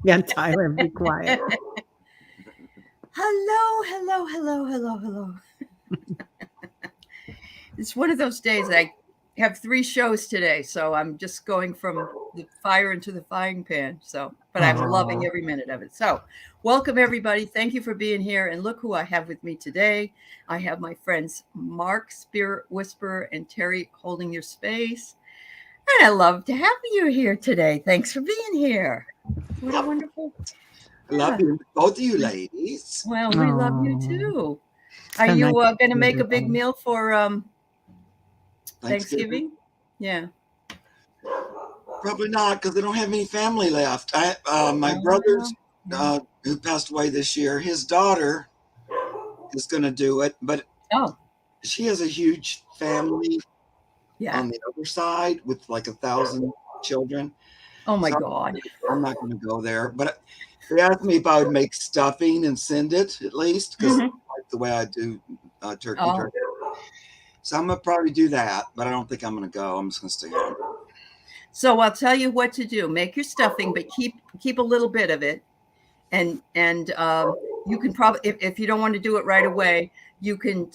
Yeah, Tyler, be quiet. Hello. It's one of those days I have 3 shows today, so I'm just going from the fire into the frying pan. So, but I'm loving Oh, every minute of it. So, welcome everybody. Thank you for being here. And look who I have with me today. I have my friends Mark, Spirit Whisperer, and Terry holding your space. And I love to have you here today. Thanks for being here. What a wonderful. I love Yeah. being with both of you ladies. Well, we love you oh, too. Are so you nice to going to see make a big everybody. meal for Thanksgiving? Thanksgiving? Yeah. Probably not, because I don't have any family left. My Oh, brother's yeah. who passed away this year. His daughter is going to do it, but Oh, she has a huge family yeah. on the other side with like 1,000 children. Oh my So God. I'm not going to go there. But they asked me if I would make stuffing and send it at least, because Mhm. like the way I do turkey Oh, jerky. So I'm gonna probably do that, but I don't think I'm gonna go. I'm just gonna stay home. so I'll tell you what to do. Make your stuffing, but keep a little bit of it, and you can probably if you don't want to do it right away, you can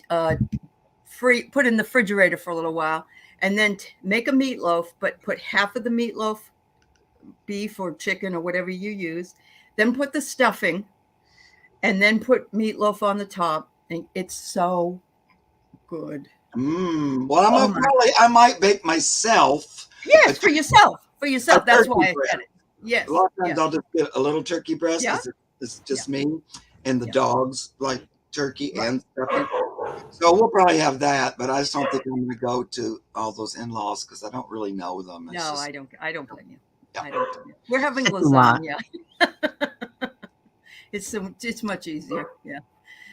put in the refrigerator for a little while, and then make a meatloaf, but put half of the meatloaf, beef or chicken or whatever you use, then put the stuffing, and then put meatloaf on the top, and it's so good. Well, Oh my. I might bake myself a, Yes, for yourself. For a yourself. That's turkey why I breast. said it. A Yes. lot of Yeah. times I'll just get a little turkey breast Yeah. because it's Yeah. just me and the Yeah. dogs like turkey Right. and Yeah. stuffing. So we'll probably have that, but I just don't think I'm going to go to all those in-laws because I don't really know them. It's No, just, I don't blame you. yeah. I don't blame you. We're having It's a lot. lasagna. It's much easier. Yeah.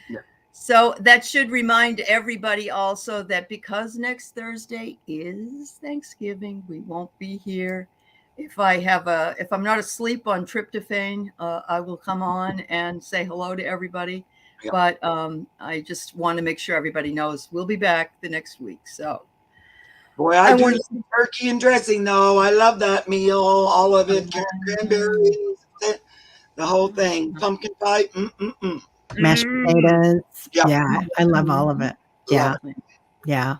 Yeah. So that should remind everybody also that because next Thursday is Thanksgiving, we won't be here. If I'm not asleep on tryptophan, I will come on and say hello to everybody. Yeah. But I just want to make sure everybody knows we'll be back the next week. So Boy, I I do want love turkey and dressing though. I love that meal, all of it, cranberries, the whole thing, pumpkin pie. Mashed Mm. potatoes. Yeah, Yeah, I love all of Mhm. it. love Yeah, it. yeah.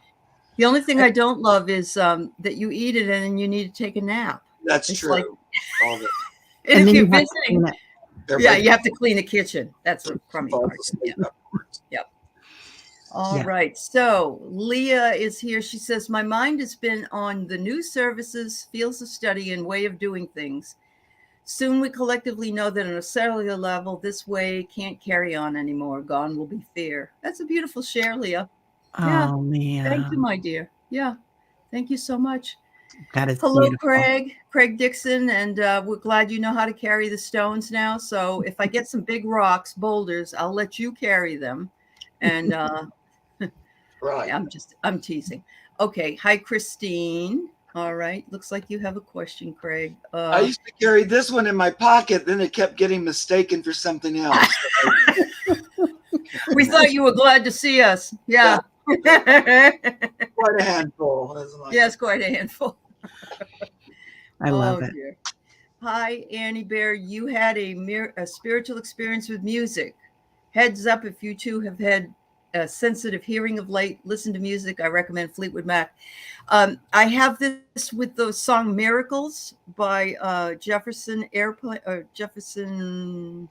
The only thing I don't love is that you eat it and then you need to take a nap. That's It's like, true. All of it. and And if then you're you have to visiting, clean it. yeah, Everybody you have to clean the kitchen. That's the crummy falls part. Yeah. asleep afterwards. Yep. All Yeah. right. So Leah is here. She says, my mind has been on the new services, fields of study, and way of doing things. Soon we collectively know that on a cellular level, this way can't carry on anymore. Gone will be fear. That's a beautiful share, Leah. Yeah. Oh Thank you, man, my dear. Yeah. Thank you so much. that is Hello, beautiful. Craig Dixon, and we're glad you know how to carry the stones now. So if I get some big rocks, boulders, I'll let you carry them. And Right. I'm teasing. Okay, hi, Christine. All right, looks like you have a question, Craig. I used to carry this one in my pocket, then it kept getting mistaken for something else. We thought you were glad to see us. Yeah. Quite a handful. Yes, quite a handful. I Oh love it. dear. Hi, Annie Bear. You had a spiritual experience with music. Heads up if you two have had a sensitive hearing of late, listen to music. I recommend Fleetwood Mac. I have this with the song Miracles by Jefferson Airplane or Jefferson.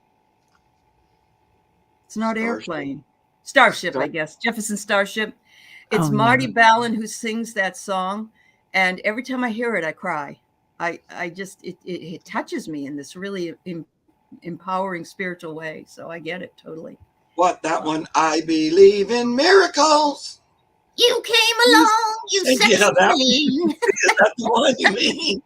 It's not Starship. Airplane. Starship, I guess. Jefferson Starship. It's Oh yeah. Marty Ballin who sings that song. And every time I hear it, I cry. I just, it touches me in this really empowering spiritual way. So I get it totally. What, that one? I believe in miracles. You came along, you sexy thing. That's the one you mean.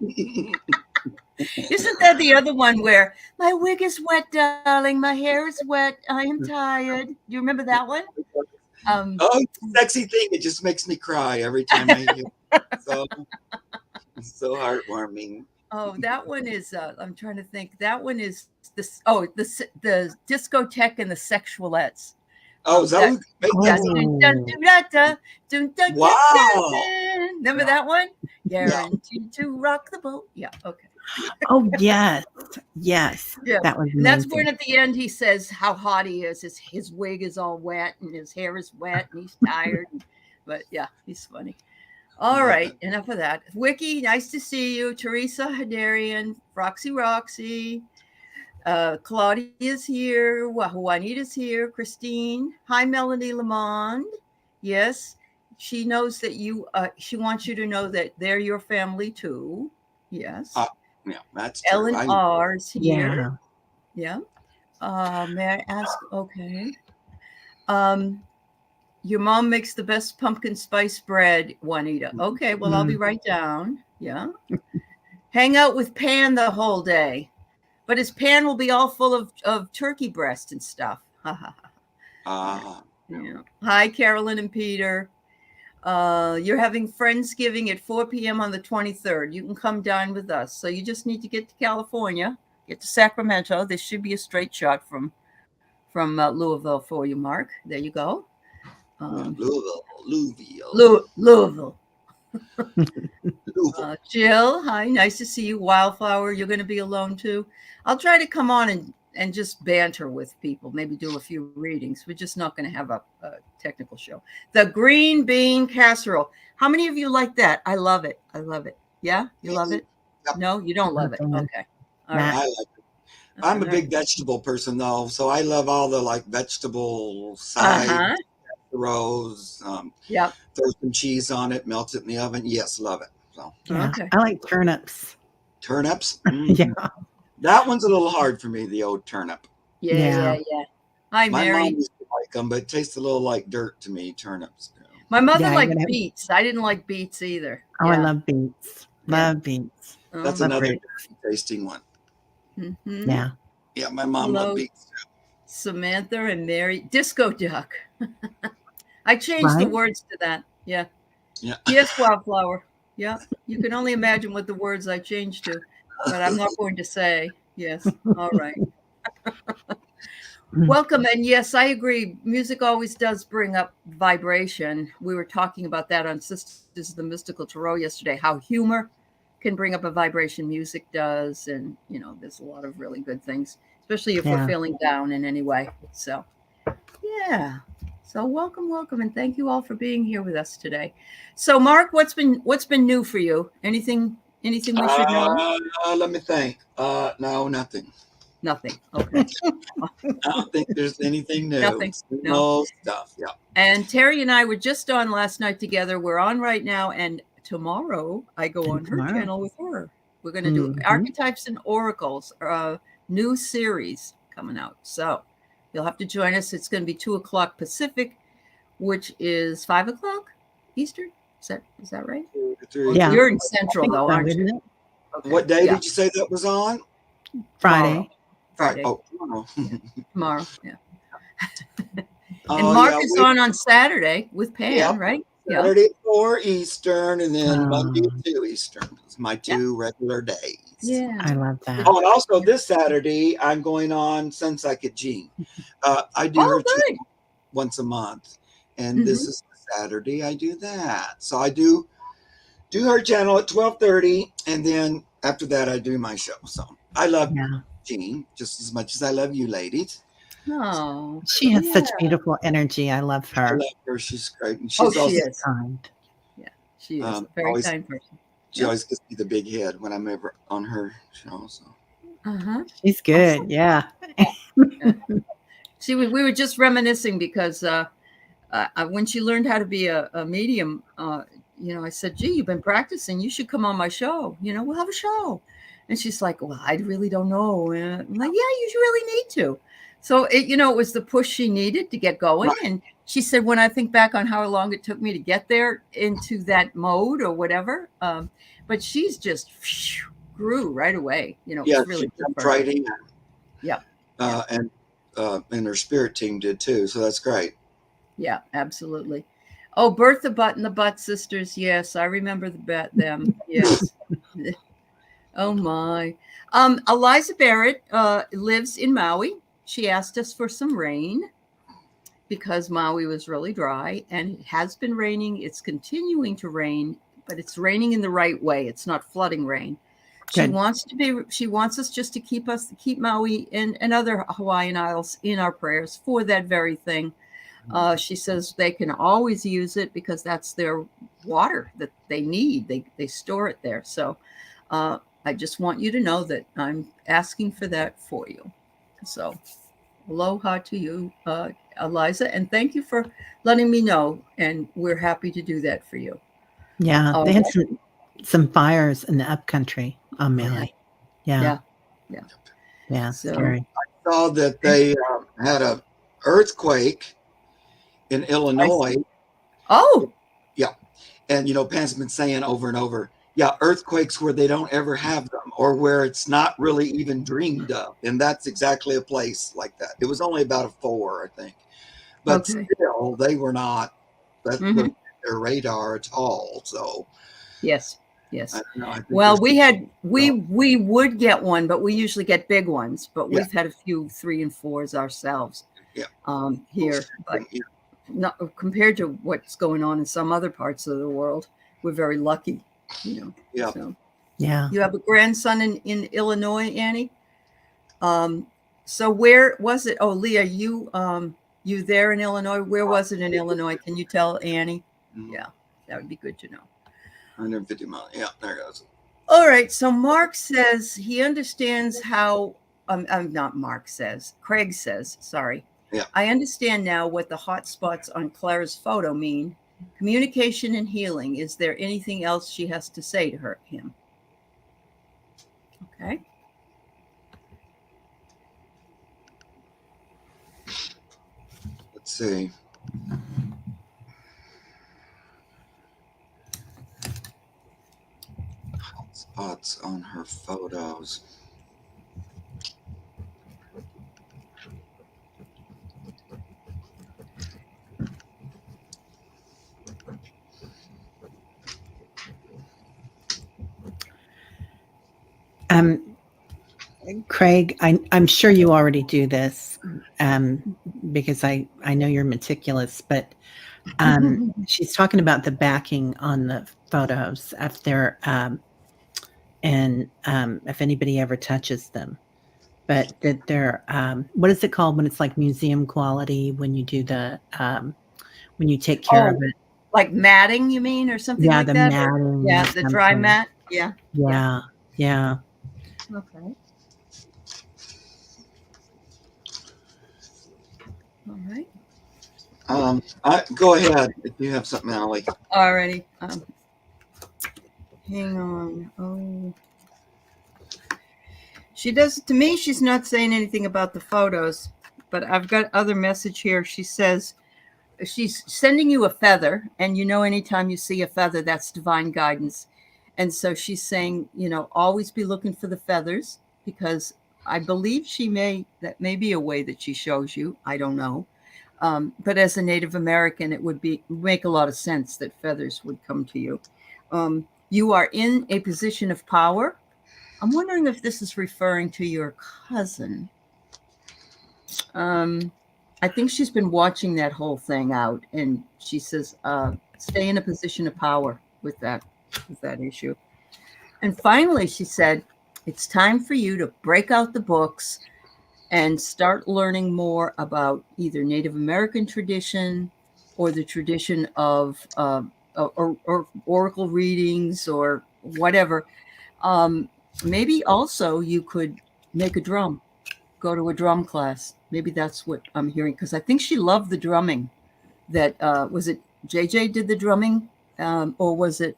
Isn't that the other one where my wig is wet, darling, my hair is wet, I am tired? Do you remember that one? Sexy thing. It just makes me cry every time I hear it. So heartwarming. Oh, that one is. I'm trying to think. That one is this. Oh, the discotheque and the sexualettes. Oh, is that what? Yes. Wow. Remember that one? Guaranteed to rock the boat. Yeah. Okay. Oh, yes. Yes. Yeah. That was And that's amazing. when at the end he says how hot he is. His wig is all wet and his hair is wet and he's tired. But yeah, he's funny. All Love right, it. enough of that. Wiki, nice to see you. Teresa Hadarian, Roxy, Claudia's here. Juanita's here. Christine. Hi, Melanie Lamond. Yes, she knows that you. She wants you to know that they're your family too. Yes. Yeah, that's true. Ellen R is here. Yeah. Yeah. May I ask? Okay. Um, your mom makes the best pumpkin spice bread, Juanita. Okay, well, I'll be right down. Yeah. Hang out with Pan the whole day. But his pan will be all full of turkey breast and stuff. Yeah. Hi, Carolyn and Peter. You're having Friendsgiving at 4 p.m. on the 23rd. You can come dine with us. So you just need to get to California, get to Sacramento. This should be a straight shot from Louisville for you, Mark. There you go. Louisville. Jill, hi, nice to see you. Wildflower, you're going to be alone too. I'll try to come on and just banter with people, maybe do a few readings. We're just not going to have a technical show. The green bean casserole. How many of you like that? I love it. I love it. Yeah, you love it? Yep. No, you don't love it. Okay. All I right. like it. I'm a big vegetable person though, so I love all the like vegetable side rows. Yep. Throw some cheese on it, melt it in the oven. Yes, love it. So Yeah. Okay. I like turnips. turnips. Yeah. That one's a little hard for me. The old turnip. Yeah. Hi, My Mary. mom used to like them, but it tastes a little like dirt to me. Turnips. My mother Yeah, liked beets. I didn't like beets either. Oh, I love beets. Love beets. That's Love another beets. tasting one. Mm-hmm. Yeah. Yeah, my mom loved beets. Samantha and Mary. Disco duck. I changed the words to that. Yeah. Yes, Wildflower. Yeah. You can only imagine what the words I changed to, but I'm not going to say. Yes. All right. Welcome. And yes, I agree. Music always does bring up vibration. We were talking about that on Sisters of the Mystical Tarot yesterday, how humor can bring up a vibration, music does. And, you know, there's a lot of really good things, especially if we're feeling down in any way. So, yeah. So welcome, and thank you all for being here with us today. So, Mark, what's been new for you? Anything we should know? Let me think. No, nothing. Nothing. Okay. I don't think there's anything new. Nothing. No stuff. Yeah. And Terry and I were just on last night together. We're on right now, and tomorrow I go on her channel with her. We're going to do Archetypes and Oracles, new series coming out. So you'll have to join us. It's going to be 2:00 Pacific, which is 5:00 Eastern. Is that right? Yeah. You're in Central though, aren't you? Okay. What day did you say that was on? Friday. Friday. Oh, tomorrow. Tomorrow. Yeah. And Mark is on Saturday with Pam, right? Saturday 4 Eastern, and then Monday 2 Eastern. It's my 2 regular days. Yeah, I love that. Oh, and also this Saturday, I'm going on Sunset Jean. I do her channel once a month, and this is Saturday I do that. So I do her channel at 12:30, and then after that I do my show. So I love Jean just as much as I love you, ladies. Oh, she has such beautiful energy. I love her. I love her. She's great. And she's also kind. Yeah, she is a very kind person. She always gives me the big head when I'm ever on her show. So. She's good. Awesome. Yeah. See, we were just reminiscing because when she learned how to be a medium, you know, I said, gee, you've been practicing. You should come on my show. You know, we'll have a show. And she's like, well, I really don't know. And I'm like, yeah, you really need to. So, it was the push she needed to get going. Right. And she said, when I think back on how long it took me to get there into that mode or whatever, but she's just grew right away. You know, yeah, it's really jumped right in. Yeah. And her spirit team did too. So that's great. Yeah, absolutely. Oh, Bertha Butt and the Butt Sisters. Yes, I remember them. Yes. Oh, my. Eliza Barrett lives in Maui. She asked us for some rain because Maui was really dry, and it has been raining. It's continuing to rain, but it's raining in the right way. It's not flooding rain. She Good. wants us just to keep Maui and other Hawaiian Isles in our prayers for that very thing. She says they can always use it because that's their water that they need. They store it there. So I just want you to know that I'm asking for that for you. So aloha to you, Eliza, and thank you for letting me know. And we're happy to do that for you. Yeah, All they had right. some fires in the upcountry on Maui. Yeah, Yeah. yeah, So scary. Saw that they had a earthquake in Illinois. oh, Yeah. And, Pam's been saying over and over, yeah, earthquakes where they don't ever have them or where it's not really even dreamed of. And that's exactly a place like that. It was only about a 4, I think. But okay. still, they were not, that Mhm. wasn't their radar at all. So, Yes. I don't know. I think Well, there's we would get one, but we usually get big ones. But Yeah. we've had a few 3 and 4s ourselves Yeah. here. But not compared to what's going on in some other parts of the world, we're very lucky. Yeah. So Yeah. you have a grandson in Illinois, Annie. So where was it? Oh, Leah, you there in Illinois? Where was it in Illinois? Can you tell Annie? Yeah, that would be good to know. 150 miles. Yeah, there it goes. All right. So Mark says he understands how. Not Mark says. Craig says. Sorry. Yeah. I understand now what the hot spots on Clara's photo mean. Communication and healing. Is there anything else she has to say to him? Okay. Let's see. Hot spots on her photos. Craig, I'm sure you already do this because I know you're meticulous, but she's talking about the backing on the photos if they're and if anybody ever touches them, but that they're what is it called when it's like museum quality when you do the when you take care of it? Like matting, you mean, or something Yeah, like the that? matting or The dry something. mat. Yeah. Yeah, yeah. Okay. All right. Go ahead if you have something, Aley. Alrighty. Hang on. Oh. She does, to me, she's not saying anything about the photos, but I've got other message here. She says she's sending you a feather, and anytime you see a feather, that's divine guidance. And so she's saying, always be looking for the feathers, because I believe that may be a way that she shows you. I don't know. But as a Native American, it would make a lot of sense that feathers would come to you. You are in a position of power. I'm wondering if this is referring to your cousin. I think she's been watching that whole thing out, and she says, stay in a position of power with that issue. And finally, she said, it's time for you to break out the books and start learning more about either Native American tradition or the tradition of or oracle readings or whatever. Maybe also you could make a drum, go to a drum class. Maybe that's what I'm hearing, because I think she loved the drumming. That was it. JJ did the drumming, or was it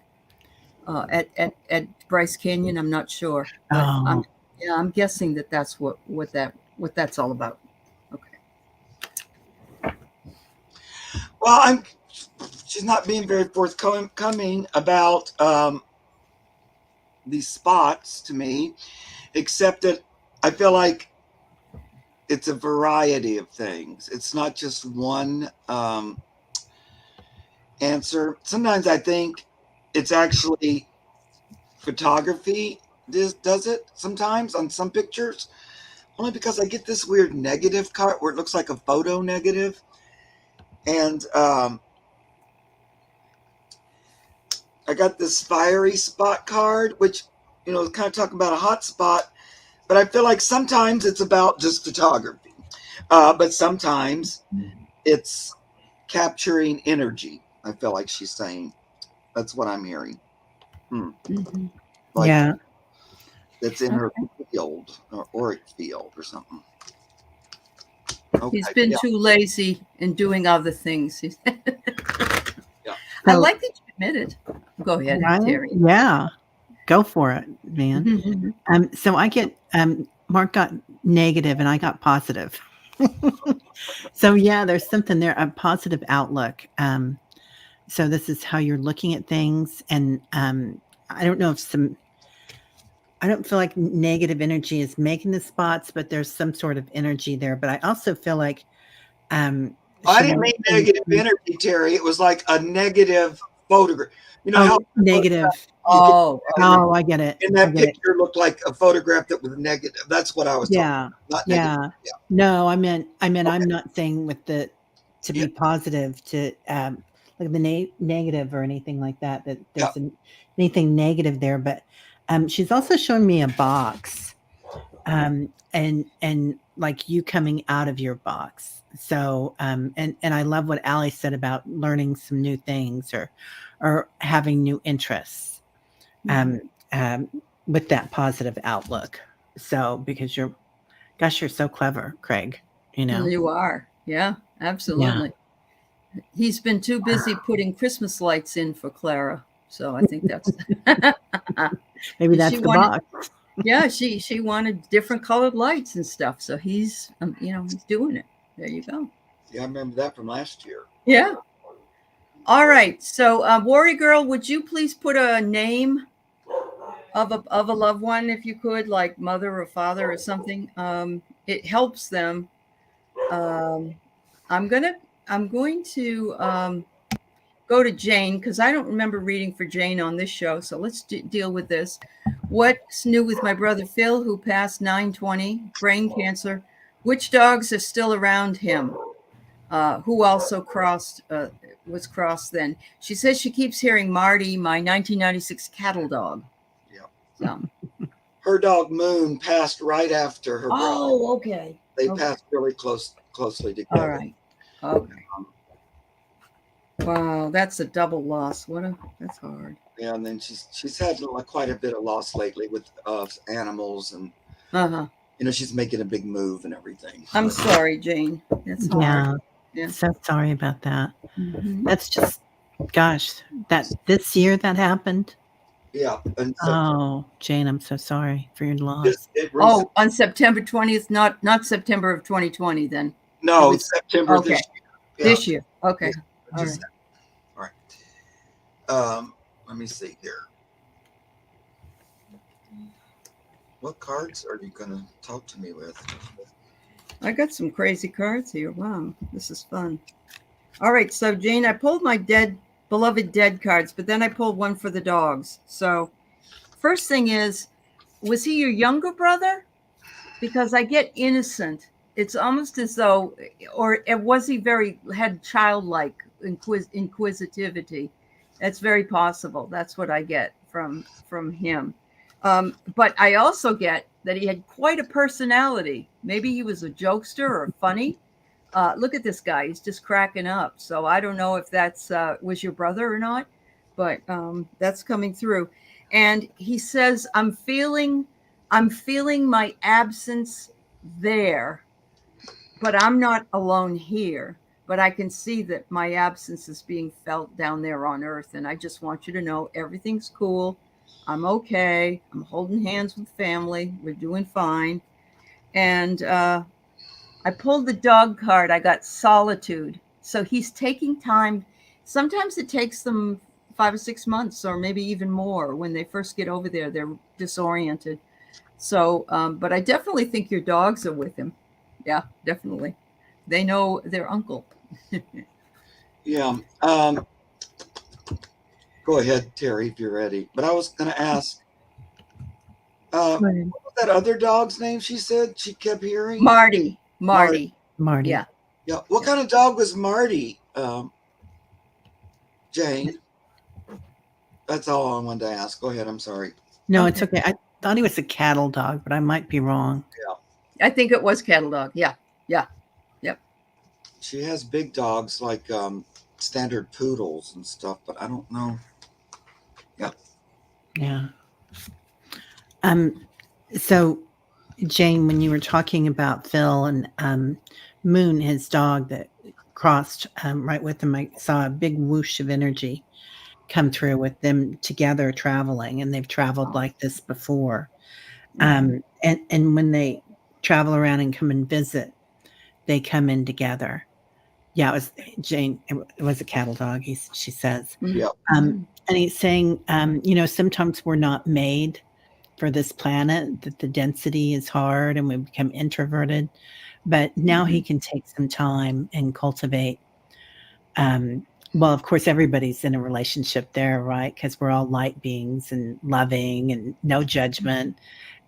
at Bryce Canyon? I'm not sure, but Oh, I'm guessing that's what that's all about. Okay. Well, she's not being very forthcoming about these spots to me, except that I feel like it's a variety of things. It's not just one answer. Sometimes I think it's actually photography does it sometimes on some pictures, only because I get this weird negative card where it looks like a photo negative. And I got this fiery spot card, which, kind of talking about a hot spot, but I feel like sometimes it's about just photography, but sometimes it's capturing energy. I feel like she's saying that's what I'm hearing. Like, yeah. that's in her field or auric field or something. Okay, He's been too lazy in doing other things. Yeah. I So- like that you admit it. Go ahead, Right? Terry. Yeah. Go for it, man. So I get Mark got negative and I got positive. So yeah, there's something there, a positive outlook. So this is how you're looking at things, and I don't know if I don't feel like negative energy is making the spots, but there's some sort of energy there. But I also feel like I didn't mean negative energy, Terry. It was like a negative photograph. You know how negative. I get it. In that picture looked like a photograph that was negative. That's what I was talking about. Not negative. Yeah. No, I meant I'm not saying with the to be positive to like the negative or anything like that. That there's anything negative there, but she's also showing me a box, and like you coming out of your box. So and I love what Aley said about learning some new things or having new interests. With that positive outlook. So, because you're so clever, Craig, You are. Yeah, absolutely. Yeah. He's been too busy putting Christmas lights in for Clara. So I think that's maybe that's the box. Yeah, she wanted different colored lights and stuff. So he's he's doing it. There you go. Yeah, I remember that from last year. Yeah. All right. So Warrior Girl, would you please put a name of a loved one, if you could, like mother or father or something? It helps them. I'm going to go to Jane, because I don't remember reading for Jane on this show. So let's deal with this. What's new with my brother Phil, who passed 9/20, brain cancer? Which dogs are still around him? Who also was crossed then? She says she keeps hearing Marty, my 1996 cattle dog. Yeah. So. Her dog Moon passed right after her brother. Oh, okay. They passed really closely together. All right. Okay. Wow, that's a double loss. That's hard. Yeah, and then she's had quite a bit of loss lately with animals, and she's making a big move and everything. I'm sorry, Jane. That's hard. Yeah. So sorry about that. That's just, gosh, that this year that happened. Yeah. And Jane, I'm so sorry for your loss. On September 20th, not September of 2020 then. No, September this year. Yeah. This year. Okay. All right. Let me see here. What cards are you going to talk to me with? I got some crazy cards here. Wow, this is fun. All right, so Jane, I pulled my beloved dead cards, but then I pulled one for the dogs. So first thing is, was he your younger brother? Because I get innocent. It's almost as though, or was he had childlike inquisitivity? That's very possible. That's what I get from him. But I also get that he had quite a personality. Maybe he was a jokester or funny. Look at this guy. He's just cracking up. So I don't know if that's was your brother or not, but that's coming through. And he says, I'm feeling my absence there, but I'm not alone here. But I can see that my absence is being felt down there on Earth. And I just want you to know everything's cool. I'm okay. I'm holding hands with family. We're doing fine. And I pulled the dog card. I got solitude. So he's taking time. Sometimes it takes them 5 or 6 months, or maybe even more. When they first get over there, they're disoriented. So, but I definitely think your dogs are with him. Yeah, definitely. They know their uncle. Yeah. Go ahead, Terry, if you're ready. But I was going to ask, what was that other dog's name she said she kept hearing? Marty. Yeah. Yeah. What kind of dog was Marty, Jane? That's all I wanted to ask. Go ahead. I'm sorry. No, it's okay. I thought he was a cattle dog, but I might be wrong. I think it was cattle dog. Yeah. Yep. She has big dogs like standard poodles and stuff, but I don't know. Yep. Yeah. So Jane, when you were talking about Phil and Moon, his dog that crossed right with him, I saw a big whoosh of energy come through with them together traveling, and they've traveled like this before. And when they travel around and come and visit, they come in together. Yeah, it was Jane. It was a cattle dog. She says, Yep. and he's saying, sometimes we're not made for this planet. That the density is hard, and we become introverted. But now he can take some time and cultivate. Well, of course, everybody's in a relationship there, right? Because we're all light beings and loving and no judgment.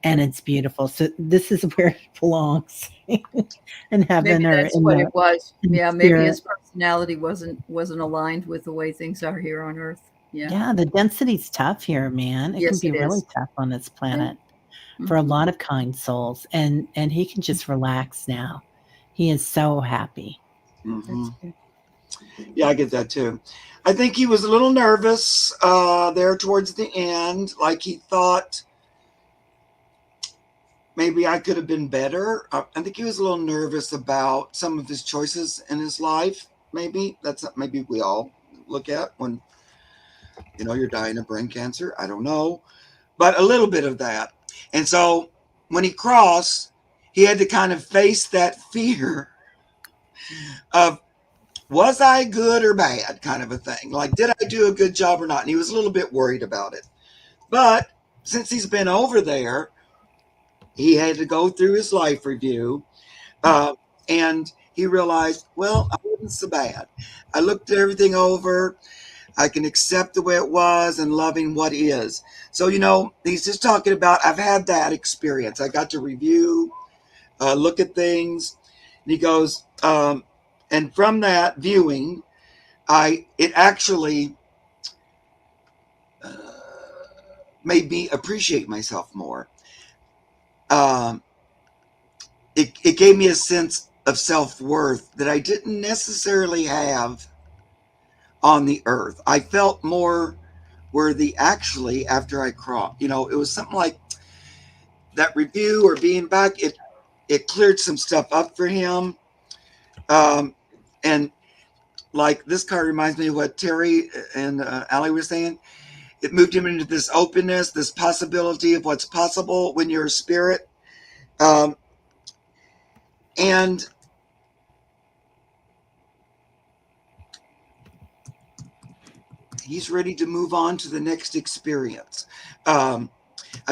And it's beautiful. So this is where it belongs in heaven, Maybe or that's in what the it was. in Yeah, maybe spirit. his personality wasn't aligned with the way things are here on Earth. Yeah. Yeah, the density's tough here, man. It can Yes, be it really is. tough on this Yeah. planet for a lot of kind souls, and he can just relax now. He is so happy. Mm-hmm. That's good. Yeah, I get that too. I think he was a little nervous there towards the end, like he thought maybe I could have been better. I think he was a little nervous about some of his choices in his life. Maybe maybe we all look at when you're dying of brain cancer. I don't know, but a little bit of that. And so when he crossed, he had to kind of face that fear of, was I good or bad, kind of a thing. Like, did I do a good job or not? And he was a little bit worried about it. But since he's been over there, he had to go through his life review. And he realized, well, I wasn't so bad. I looked everything over. I can accept the way it was and loving what is. So, he's just talking about, I've had that experience. I got to review, look at things. And he goes, and from that viewing, it actually made me appreciate myself more. It gave me a sense of self-worth that I didn't necessarily have on the earth. I felt more worthy actually after I crossed. It was something like that review or being back. It cleared some stuff up for him. And like this card reminds me of what Terry and Aley were saying. It moved him into this openness, this possibility of what's possible when you're a spirit. And he's ready to move on to the next experience. I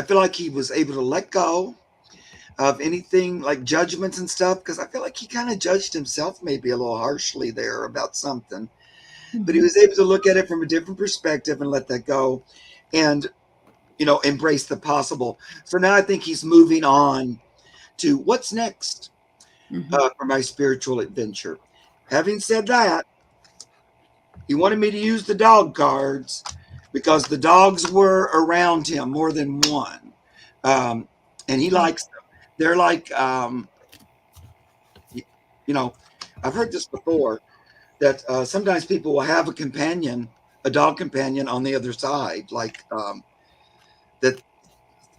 feel like he was able to let go of anything like judgments and stuff, because I feel like he kind of judged himself maybe a little harshly there about something. But he was able to look at it from a different perspective and let that go and, embrace the possible. So now I think he's moving on to what's next for my spiritual adventure. Having said that, he wanted me to use the dog cards because the dogs were around him more than one. And he likes them. They're like, I've heard this before, that sometimes people will have a dog companion on the other side, like that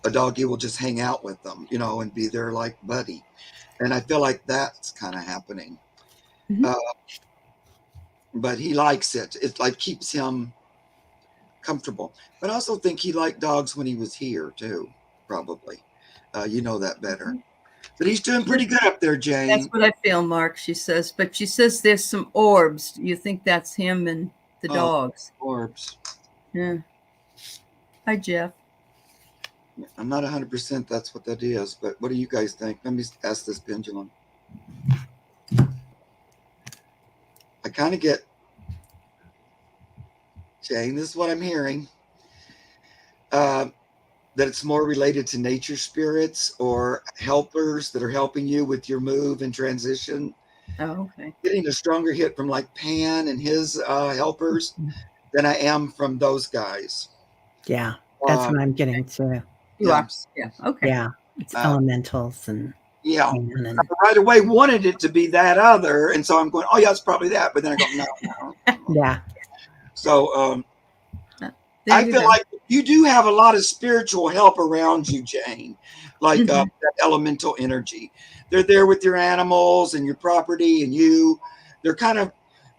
a doggy will just hang out with them, and be their like buddy. And I feel like that's kind of happening. But he likes it. It like keeps him comfortable. But I also think he liked dogs when he was here too, probably. You know that better. But he's doing pretty good up there, Jane. That's what I feel, Mark, she says. But she says there's some orbs. You think that's him and the dogs. Orbs. Yeah. Hi, Jeff. I'm not 100% that's what that is, but what do you guys think? Let me ask this pendulum. I kind of get, Jane, this is what I'm hearing, that it's more related to nature spirits or helpers that are helping you with your move and transition. Oh, okay. Getting a stronger hit from like Pan and his helpers than I am from those guys. Yeah. That's what I'm getting to. You Yeah. are? Yeah. Okay. Yeah. It's elementals and Yeah. and I right away wanted it to be that other. And so I'm going, oh, yeah, it's probably that. But then I go, no. yeah. So There I you feel go. like you do have a lot of spiritual help around you, Jane, like Mhm. that elemental energy. They're there with your animals and your property and you. They're kind of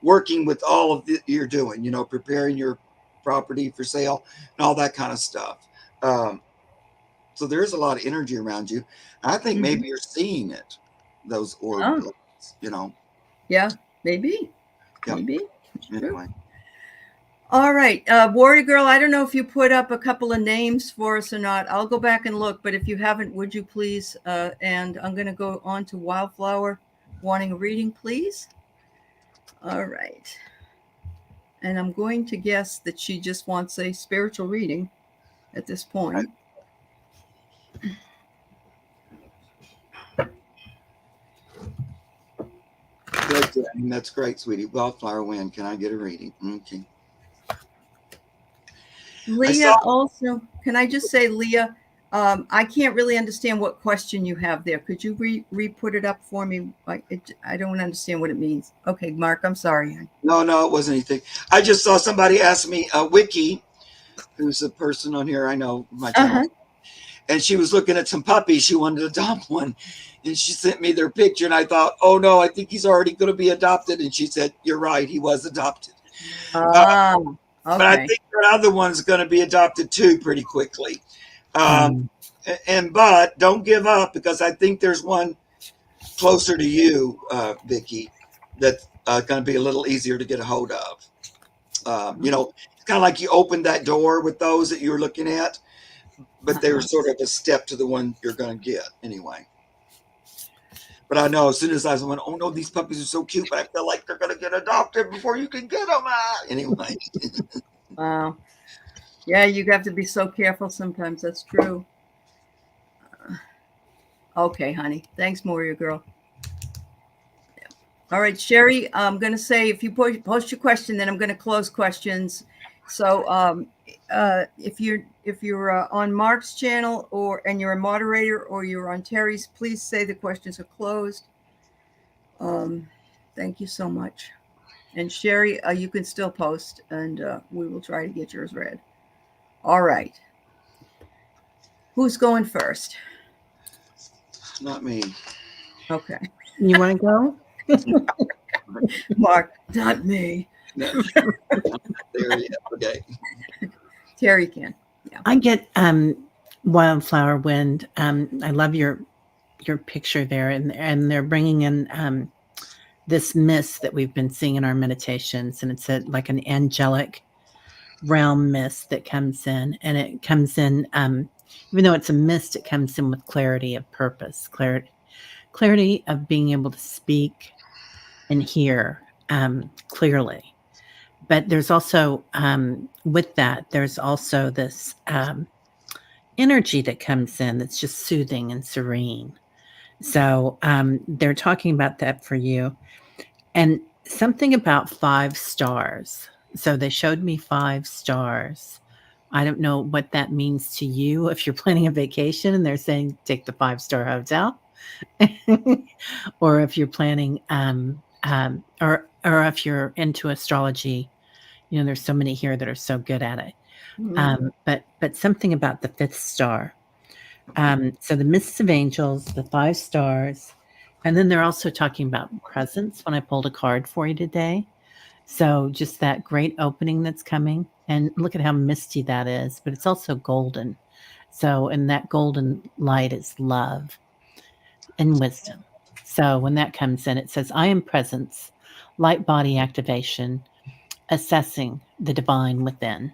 working with all of you're doing, preparing your property for sale and all that kind of stuff. So there's a lot of energy around you. I think maybe you're seeing it, those orbs, Yeah, maybe. Yep. Maybe. It's true. Anyway. All right. Warrior Girl, I don't know if you put up a couple of names for us or not. I'll go back and look, but if you haven't, would you please? And I'm going to go on to Wildflower wanting a reading, please. All right. And I'm going to guess that she just wants a spiritual reading at this point. Good, Jane. That's great, sweetie. Wildflower win. Can I get a reading? Okay. Leah, also, can I just say, Leah, I can't really understand what question you have there. Could you re-put it up for me? I don't understand what it means. Okay, Mark, I'm sorry. No, it wasn't anything. I just saw somebody ask me, Wiki, who's a person on here I know, my channel, and she was looking at some puppies. She wanted to adopt one. And she sent me their picture, and I thought, oh, no, I think he's already going to be adopted. And she said, you're right, he was adopted. Okay. But I think their other one's going to be adopted, too, pretty quickly. But don't give up, because I think there's one closer to you, Vicki, that's going to be a little easier to get a hold of. It's kind of like you opened that door with those that you were looking at, but they were sort of a step to the one you're going to get anyway. But I know as soon as I went, oh no, these puppies are so cute, but I feel like they're going to get adopted before you can get them. Anyway. Wow. Yeah, you have to be so careful sometimes. That's true. Okay, honey. Thanks, Warrior Girl. Yeah. All right, Sherry, I'm going to say if you post your question, then I'm going to close questions. So if you're on Mark's channel and you're a moderator, or you're on Terry's, please say the questions are closed. Thank you so much. And Sherry, you can still post, and we will try to get yours read. All right. Who's going first? Not me. Okay. You want to go? Mark, not me. No. There you go. Okay. Terry can. Yeah. I get Wildflower Wind. I love your picture there, and they're bringing in this mist that we've been seeing in our meditations, and it's like an angelic realm mist that comes in, and it comes in, even though it's a mist, it comes in with clarity of purpose, clarity of being able to speak and hear clearly. But there's also, with that, there's also this energy that comes in that's just soothing and serene. So they're talking about that for you. And something about 5 stars. So they showed me 5 stars. I don't know what that means to you if you're planning a vacation and they're saying take the 5-star hotel, or if you're planning, or if you're into astrology. There's so many here that are so good at it. But something about the 5th star. So the mists of angels, the 5 stars, and then they're also talking about presence when I pulled a card for you today. So just that great opening that's coming, and look at how misty that is, but it's also golden. So, and that golden light is love and wisdom. So when that comes in, it says, I am presence, light body activation, assessing the divine within.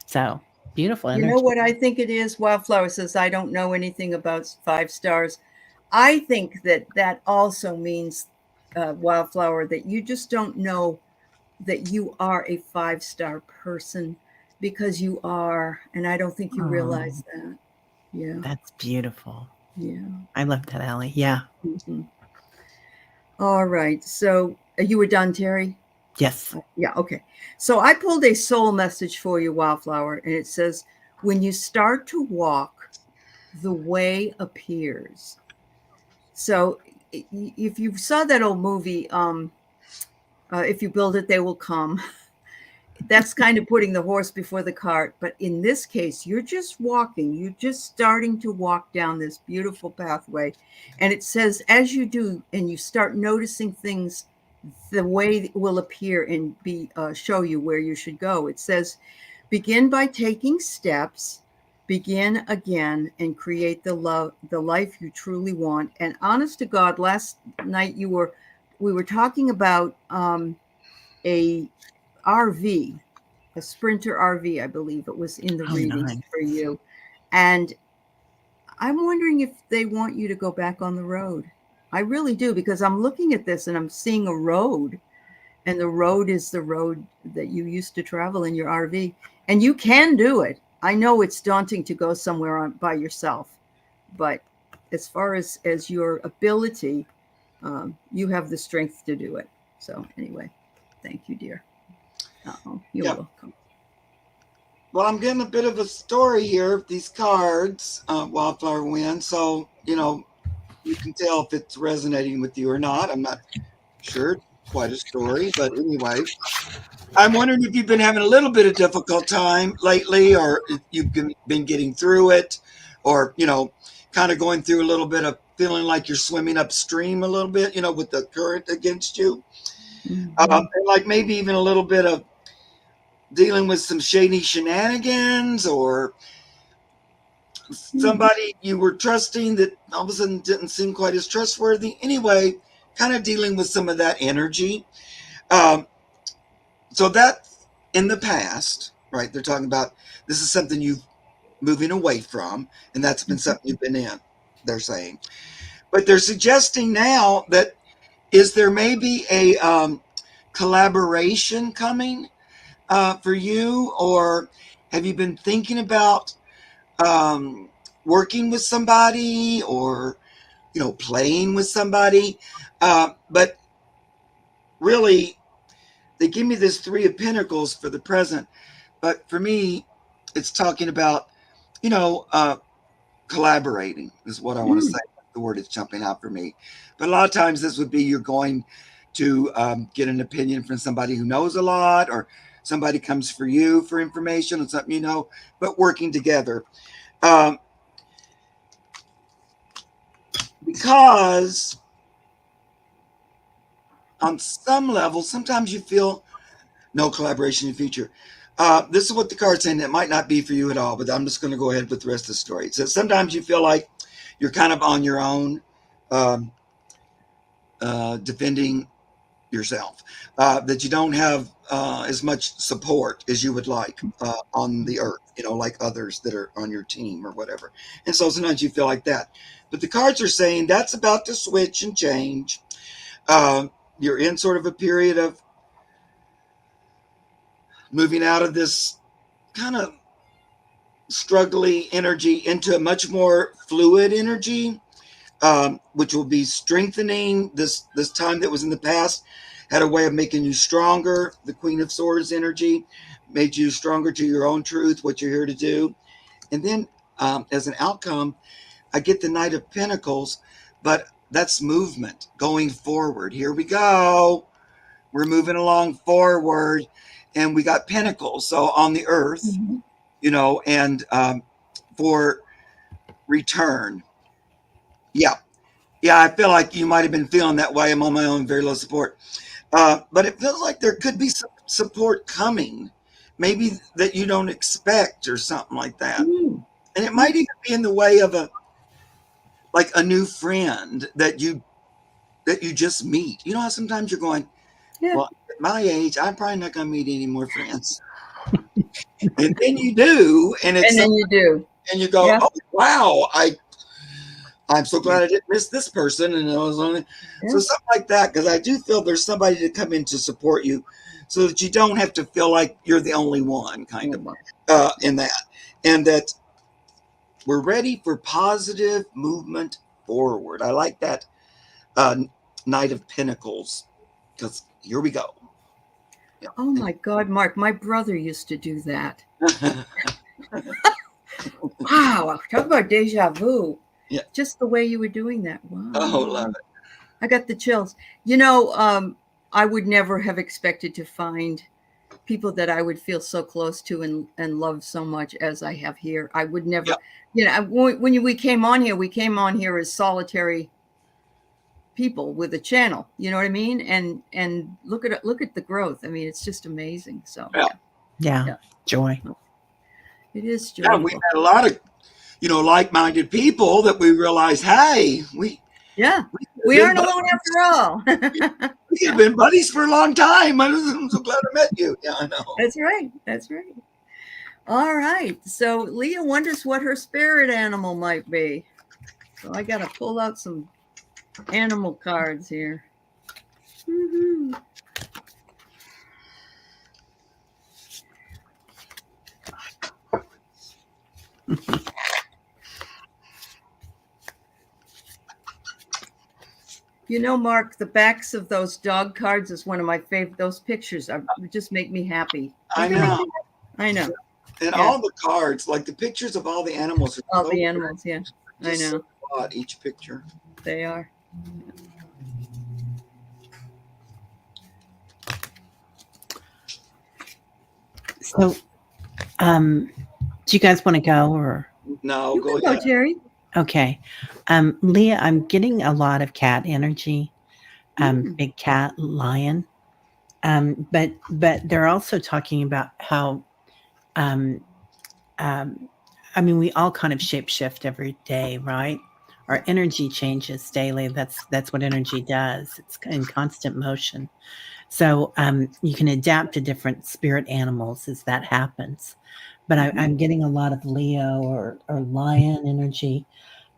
So beautiful energy. You know what I think it is? Wildflower says, I don't know anything about 5 stars. I think that also means, Wildflower, that you just don't know that you are a 5-star person, because you are. And I don't think you realize that. Yeah. That's beautiful. Yeah. I love that, Aley. Yeah. Mm-hmm. All right. So you were done, Terry? Yes. Yeah. Okay. So I pulled a soul message for you, Wildflower, and it says, when you start to walk, the way appears. So if you saw that old movie, If You Build It, They Will Come, that's kind of putting the horse before the cart. But in this case, you're just walking, you're just starting to walk down this beautiful pathway. And it says, as you do, and you start noticing things, the way will appear and show you where you should go. It says, begin by taking steps, begin again, and create the life you truly want. And honest to God, last night we were talking about a RV, a Sprinter RV, I believe it was in the readings nice. for you. And I'm wondering if they want you to go back on the road. I really do, because I'm looking at this and I'm seeing a road, and the road is the road that you used to travel in your RV, and you can do it. I know it's daunting to go somewhere by yourself, but as far as your ability, you have the strength to do it. So anyway, thank you, dear. You're welcome. Well, I'm getting a bit of a story here. These cards, Wildflower Wind. So, you can tell if it's resonating with you or not. I'm not sure. Quite a story. But anyway, I'm wondering if you've been having a little bit of difficult time lately, or if you've been getting through it, or, kind of going through a little bit of feeling like you're swimming upstream a little bit, with the current against you. Mm-hmm. And like maybe even a little bit of dealing with some shady shenanigans, or somebody you were trusting that all of a sudden didn't seem quite as trustworthy. Anyway, kind of dealing with some of that energy. So that in the past, right? They're talking about this is something you've moving away from, and that's been something you've been in, they're saying. But they're suggesting now that is there maybe a collaboration coming for you, or have you been thinking about working with somebody, or playing with somebody? But really, they give me this Three of Pentacles for the present, but for me, it's talking about collaborating is what I want to say. The word is jumping out for me, but a lot of times this would be you're going to get an opinion from somebody who knows a lot, or somebody comes for you for information on something, but working together. Because on some level, sometimes you feel no collaboration in the future. This is what the card's saying. It might not be for you at all, but I'm just going to go ahead with the rest of the story. It says sometimes you feel like you're kind of on your own, defending yourself, that you don't have as much support as you would like on the earth, like others that are on your team or whatever. And so sometimes you feel like that. But the cards are saying that's about to switch and change. You're in sort of a period of moving out of this kind of struggly energy into a much more fluid energy, which will be strengthening. This time that was in the past had a way of making you stronger. The Queen of Swords energy made you stronger to your own truth, what you're here to do. And then as an outcome, I get the Knight of Pentacles, but that's movement going forward. Here we go. We're moving along forward, and we got pentacles. So on the earth, and for return. Yeah. I feel like you might have been feeling that way. I'm on my own, very low support. But it feels like there could be some support coming, maybe that you don't expect or something like that. And it might even be in the way of a new friend that you just meet. You know how sometimes you're going, well, at my age, I'm probably not going to meet any more friends. And then you do, and you go, oh wow, I'm so glad I didn't miss this person, and I was only so something like that, because I do feel there's somebody to come in to support you, so that you don't have to feel like you're the only one, kind of in that, and that we're ready for positive movement forward. I like that Knight of Pentacles, because here we go. Oh my God, Mark, my brother used to do that. Wow, talk about deja vu. Yeah. Just the way you were doing that. Wow. Oh, love it. I got the chills. I would never have expected to find people that I would feel so close to and love so much as I have here. I would never, we came on here as solitary people with a channel, you know what I mean? And look at the growth. I mean, it's just amazing. So Yeah. Joy. It is Yeah, joyful. we met a lot of, like-minded people that we realized, hey, we aren't alone after all. We've been buddies for a long time. I'm so glad I met you. Yeah, I know. That's right. All right. So Leah wonders what her spirit animal might be. So I got to pull out some animal cards here. Mm-hmm. Mark, the backs of those dog cards is one of my favorite. Those pictures just make me happy. I know. And all the cards, like the pictures of all the animals. All the animals, yeah. I know. Each picture. They are. So, do you guys want to go or? No, go ahead. Go, Jerry. Okay. Leah, I'm getting a lot of cat energy. Big cat, lion. But they're also talking about how, we all kind of shapeshift every day, right? Our energy changes daily. That's what energy does. It's in constant motion. So you can adapt to different spirit animals as that happens. But I'm getting a lot of Leo or lion energy.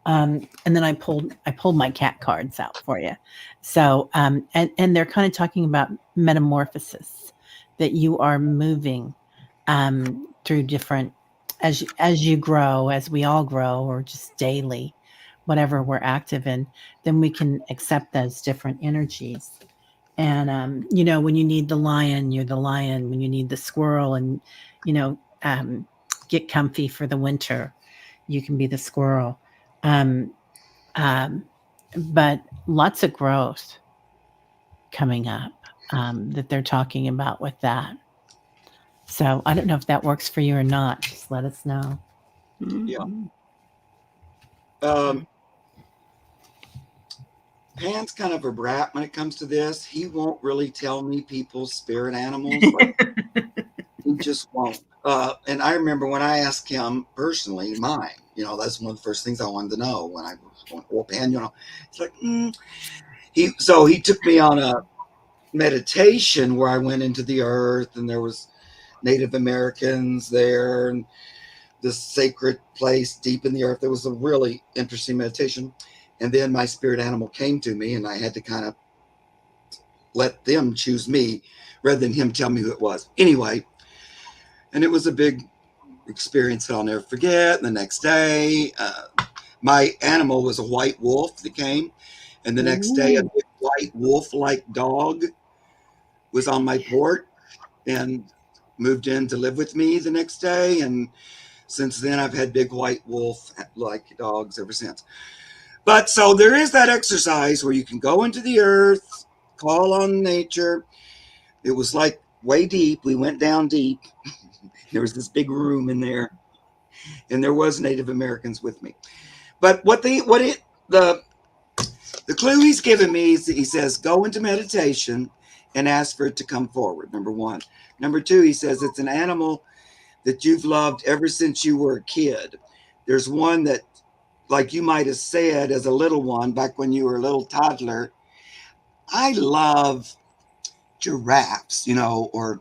And then I pulled my cat cards out for you. So, and they're kind of talking about metamorphosis, that you are moving through different, as you grow, as we all grow, or just daily, whatever we're active in, then we can accept those different energies. And, when you need the lion, you're the lion. When you need the squirrel and, get comfy for the winter, you can be the squirrel. But lots of growth coming up that they're talking about with that. So I don't know if that works for you or not. Just let us know. Yeah. Pan's kind of a brat when it comes to this. He won't really tell me people's spirit animals. He just won't. And I remember when I asked him personally, mine, that's one of the first things I wanted to know when I was going, well, Pan, it's like, he took me on a meditation where I went into the earth and there was Native Americans there and this sacred place deep in the earth. It was a really interesting meditation. And then my spirit animal came to me and I had to kind of let them choose me rather than him tell me who it was. Anyway, and it was a big experience that I'll never forget. And the next day, my animal was a white wolf that came. And the next day, a big white wolf-like dog was on my porch and moved in to live with me the next day. And since then, I've had big white wolf-like dogs ever since. But so there is that exercise where you can go into the earth, call on nature. It was like way deep. We went down deep. There was this big room in there, and there was Native Americans with me. But the clue he's given me is that he says, go into meditation and ask for it to come forward, number one. Number two, he says it's an animal that you've loved ever since you were a kid. There's one that, like you might have said as a little one, back when you were a little toddler, I love giraffes, or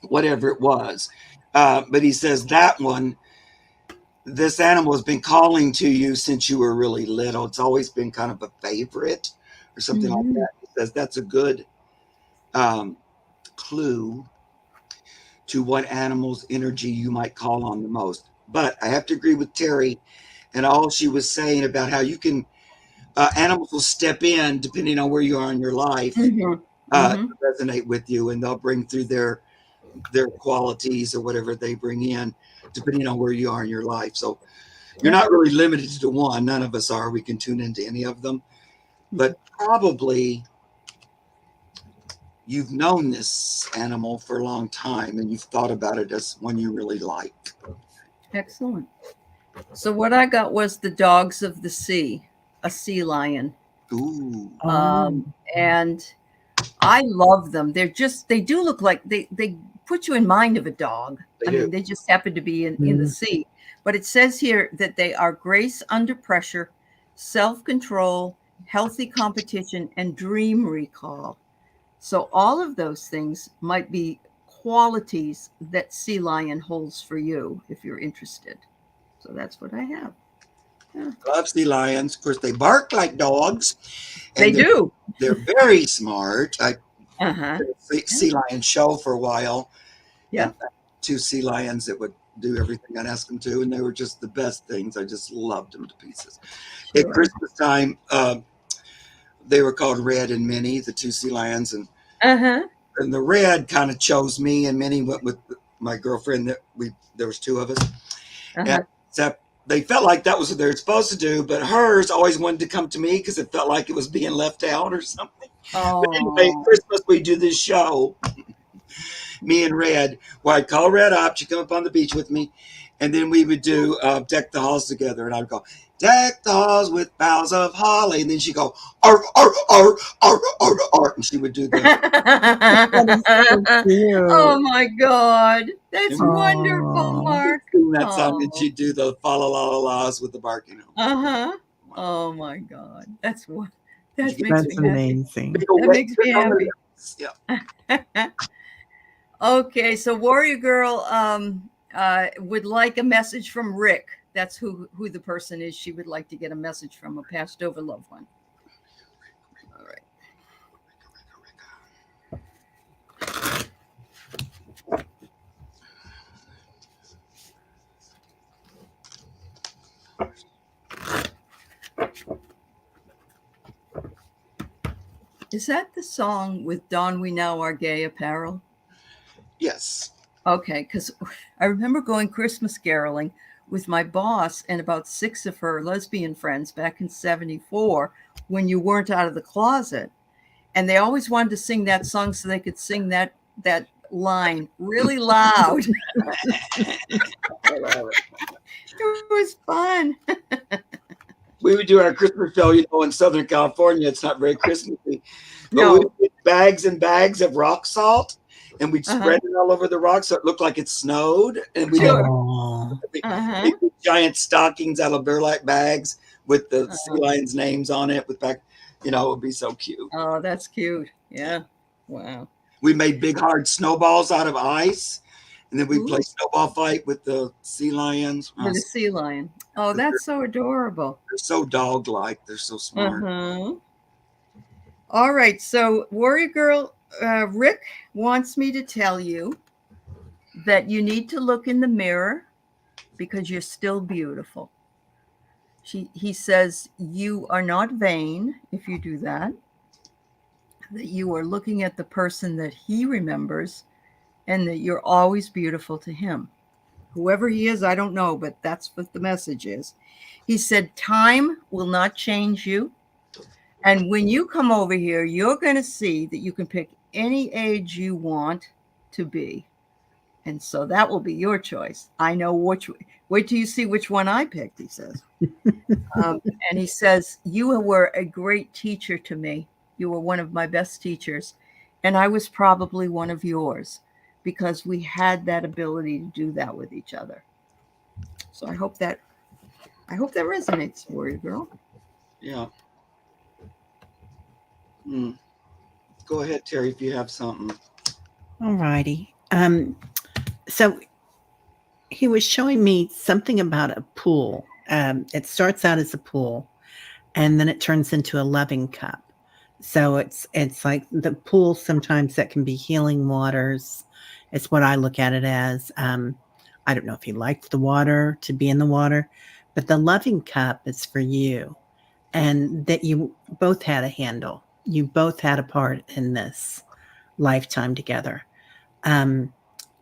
whatever it was. But he says that one, this animal has been calling to you since you were really little. It's always been kind of a favorite or something like that. He says that's a good clue to what animal's energy you might call on the most. But I have to agree with Terry and all she was saying about how you can, animals will step in depending on where you are in your life, to resonate with you, and they'll bring through their their qualities or whatever they bring in, depending on where you are in your life. So you're not really limited to one. None of us are. We can tune into any of them. But probably you've known this animal for a long time and you've thought about it as one you really like. Excellent. So what I got was the dogs of the sea, a sea lion. Ooh. And I love them. They do look like they put you in mind of a dog. I mean, they just happen to be in the sea. But it says here that they are grace under pressure, self-control, healthy competition, and dream recall. So all of those things might be qualities that sea lion holds for you if you're interested. So that's what I have. Yeah. Love sea lions. Of course, they bark like dogs. They do. They're very smart. I Uh-huh. did a sea lion show for a while. Yeah. 2 sea lions that would do everything I'd ask them to, and they were just the best things. I just loved them to pieces. Sure. At Christmas time, they were called Red and Minnie, the 2 sea lions, and the Red kind of chose me, and Minnie went with my girlfriend. There was 2 of us, and except they felt like that was what they were supposed to do, but hers always wanted to come to me because it felt like it was being left out or something. Oh. But anyway, Christmas we do this show, me and Red, where I'd call Red up, she'd come up on the beach with me, and then we would do Deck the Halls together, and I'd go, deck the halls with boughs of holly, and then she'd go, arr, arr, arr, arr, arr, arr, and she would do that. Oh my God, that's wonderful, Mark. Sing that song, and she'd do the fa la la la's with the barking. Oh my God, that makes me amazing. Happy. That makes me happy. Yeah. Okay, so Warrior Girl would like a message from Rick. That's who the person is she would like to get a message from, a passed over loved one. All right. Is that the song with Don We Now Our Gay Apparel? Yes. Okay, because I remember going Christmas caroling with my boss and about 6 of her lesbian friends back in 1974 when you weren't out of the closet. And they always wanted to sing that song so they could sing that line really loud. It was fun. We would do our Christmas show, in Southern California. It's not very Christmassy. But No. we would get bags and bags of rock salt, and we'd spread it all over the rock so it looked like it snowed. And we'd have giant stockings out of burlap bags with the sea lions' names on it. It would be so cute. Oh, that's cute. Yeah. Wow. We made big hard snowballs out of ice, and then we'd play snowball fight with the sea lions. With the sea lion. Oh, that's so adorable. They're so dog-like. They're so smart. All right. So Warrior Girl, Rick wants me to tell you that you need to look in the mirror because you're still beautiful. He says you are not vain if you do that, that you are looking at the person that he remembers and that you're always beautiful to him. Whoever he is, I don't know, but that's what the message is. He said, time will not change you. And when you come over here, you're going to see that you can pick any age you want to be. And so that will be your choice. I know which. Wait till you see which one I picked, he says. And he says, you were a great teacher to me. You were one of my best teachers. And I was probably one of yours because we had that ability to do that with each other. So I hope that resonates, Warrior Girl. Yeah. Go ahead, Terry, if you have something. All righty. So he was showing me something about a pool. It starts out as a pool, and then it turns into a loving cup. So it's like the pool. Sometimes that can be healing waters. It's what I look at it as. I don't know if he liked the water, to be in the water, but the loving cup is for you, and that you both had a handle. You both had a part in this lifetime together.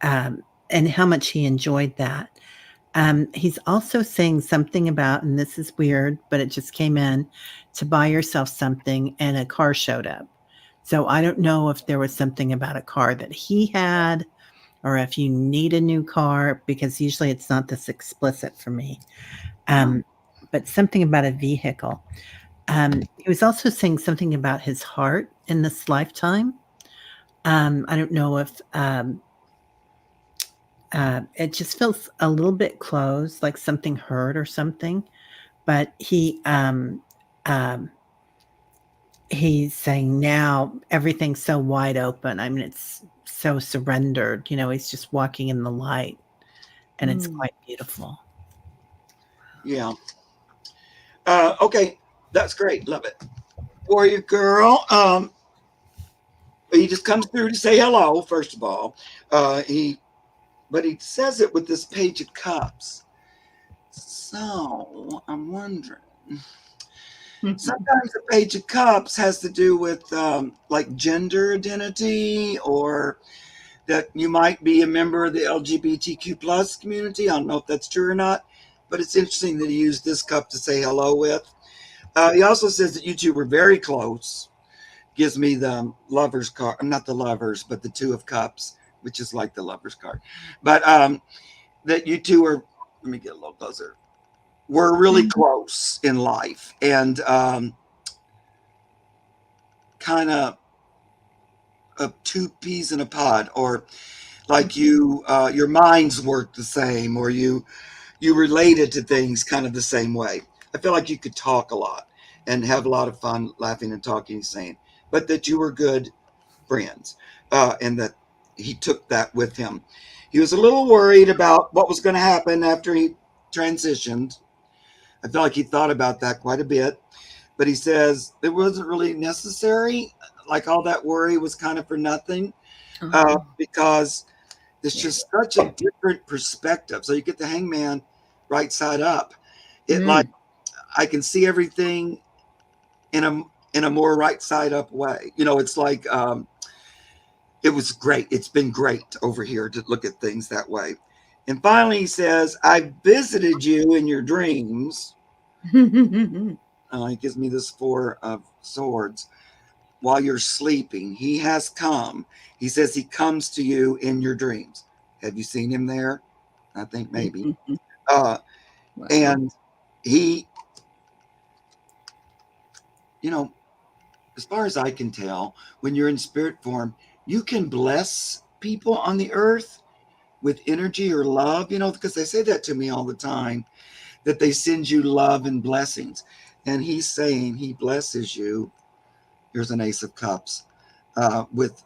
and how much he enjoyed that. He's also saying something about, and this is weird, but it just came in, to buy yourself something, and a car showed up. So I don't know if there was something about a car that he had, or if you need a new car, because usually it's not this explicit for me. But something about a vehicle. He was also saying something about his heart in this lifetime. I don't know if it just feels a little bit closed, like something hurt or something. But he's saying now everything's so wide open. I mean, it's so surrendered. He's just walking in the light, and it's quite beautiful. Yeah. Okay, that's great. Love it. Warrior girl. He just comes through to say hello. First of all, he says it with this Page of Cups. So I'm wondering. Sometimes the Page of Cups has to do with like gender identity, or that you might be a member of the LGBTQ plus community. I don't know if that's true or not, but it's interesting that he used this cup to say hello with. He also says that you two were very close. Gives me the lovers card, not the lovers, but the Two of Cups, which is like the lovers card. But that you two are, let me get a little closer, were really close in life, and kind of two peas in a pod, or like you, your minds work the same, or you related to things kind of the same way. I feel like you could talk a lot and have a lot of fun laughing and talking and saying, but that you were good friends, and that he took that with him. He was a little worried about what was going to happen after he transitioned. I feel like he thought about that quite a bit, but he says it wasn't really necessary. Like all that worry was kind of for nothing, because it's just such a different perspective. So you get the Hangman right side up. Like I can see everything in a more right side up way. It's like it was great. It's been great over here to look at things that way. And finally, he says, "I visited you in your dreams." He gives me this Four of Swords. While you're sleeping, he has come. He says he comes to you in your dreams. Have you seen him there? I think maybe. Wow. And he, as far as I can tell, when you're in spirit form, you can bless people on the earth with energy or love, because they say that to me all the time, that they send you love and blessings. And he's saying he blesses you. Here's an Ace of Cups, with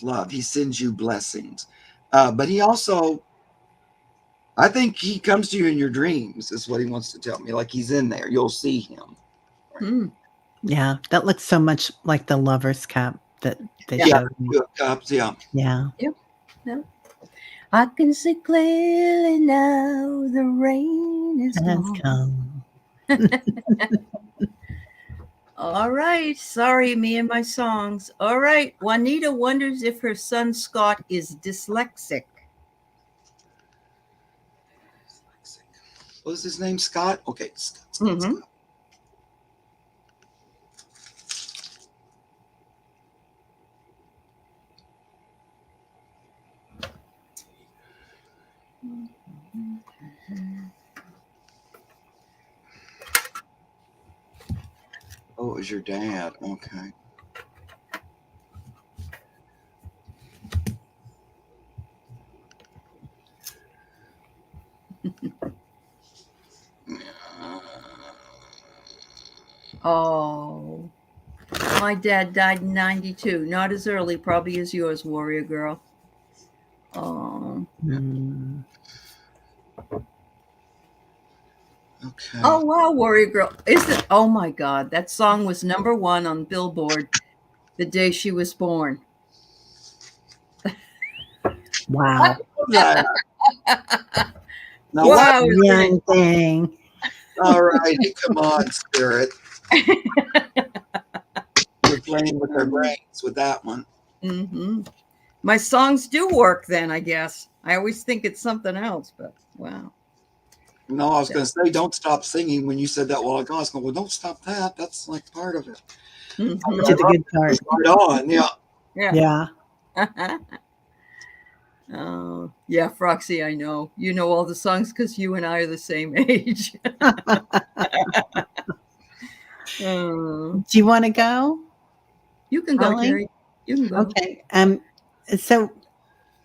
love. He sends you blessings. But he also, I think he comes to you in your dreams, is what he wants to tell me. Like he's in there. You'll see him. Right? Yeah, that looks so much like the Lover's Cup that they showed me. Two of Cups, yeah. Yeah. Yep. I can see clearly now the rain is come. All right. Sorry, me and my songs. All right. Juanita wonders if her son Scott is dyslexic. What was his name? Scott? Okay. Scott. Oh, it was your dad. Okay. Oh, my dad died in 92. Not as early, probably as yours, Warrior Girl. Oh. Okay. Oh, wow, Warrior Girl. Oh, my God. That song was #1 on Billboard the day she was born. Wow. Now, wow. Young thing. All right. Come on, Spirit. We're playing with our brains with that one. my songs do work then, I guess. I always think it's something else, but wow. No, I was going to say, don't stop singing. When you said that while ago, I was going, well, don't stop that. That's like part of it. Mhm. To the good part. Right on. Yeah. Yeah. Yeah. Oh, yeah, Froxy, I know. You know all the songs because you and I are the same age. Do you want to go? You can go, Aley? Terry. You can go. Okay. So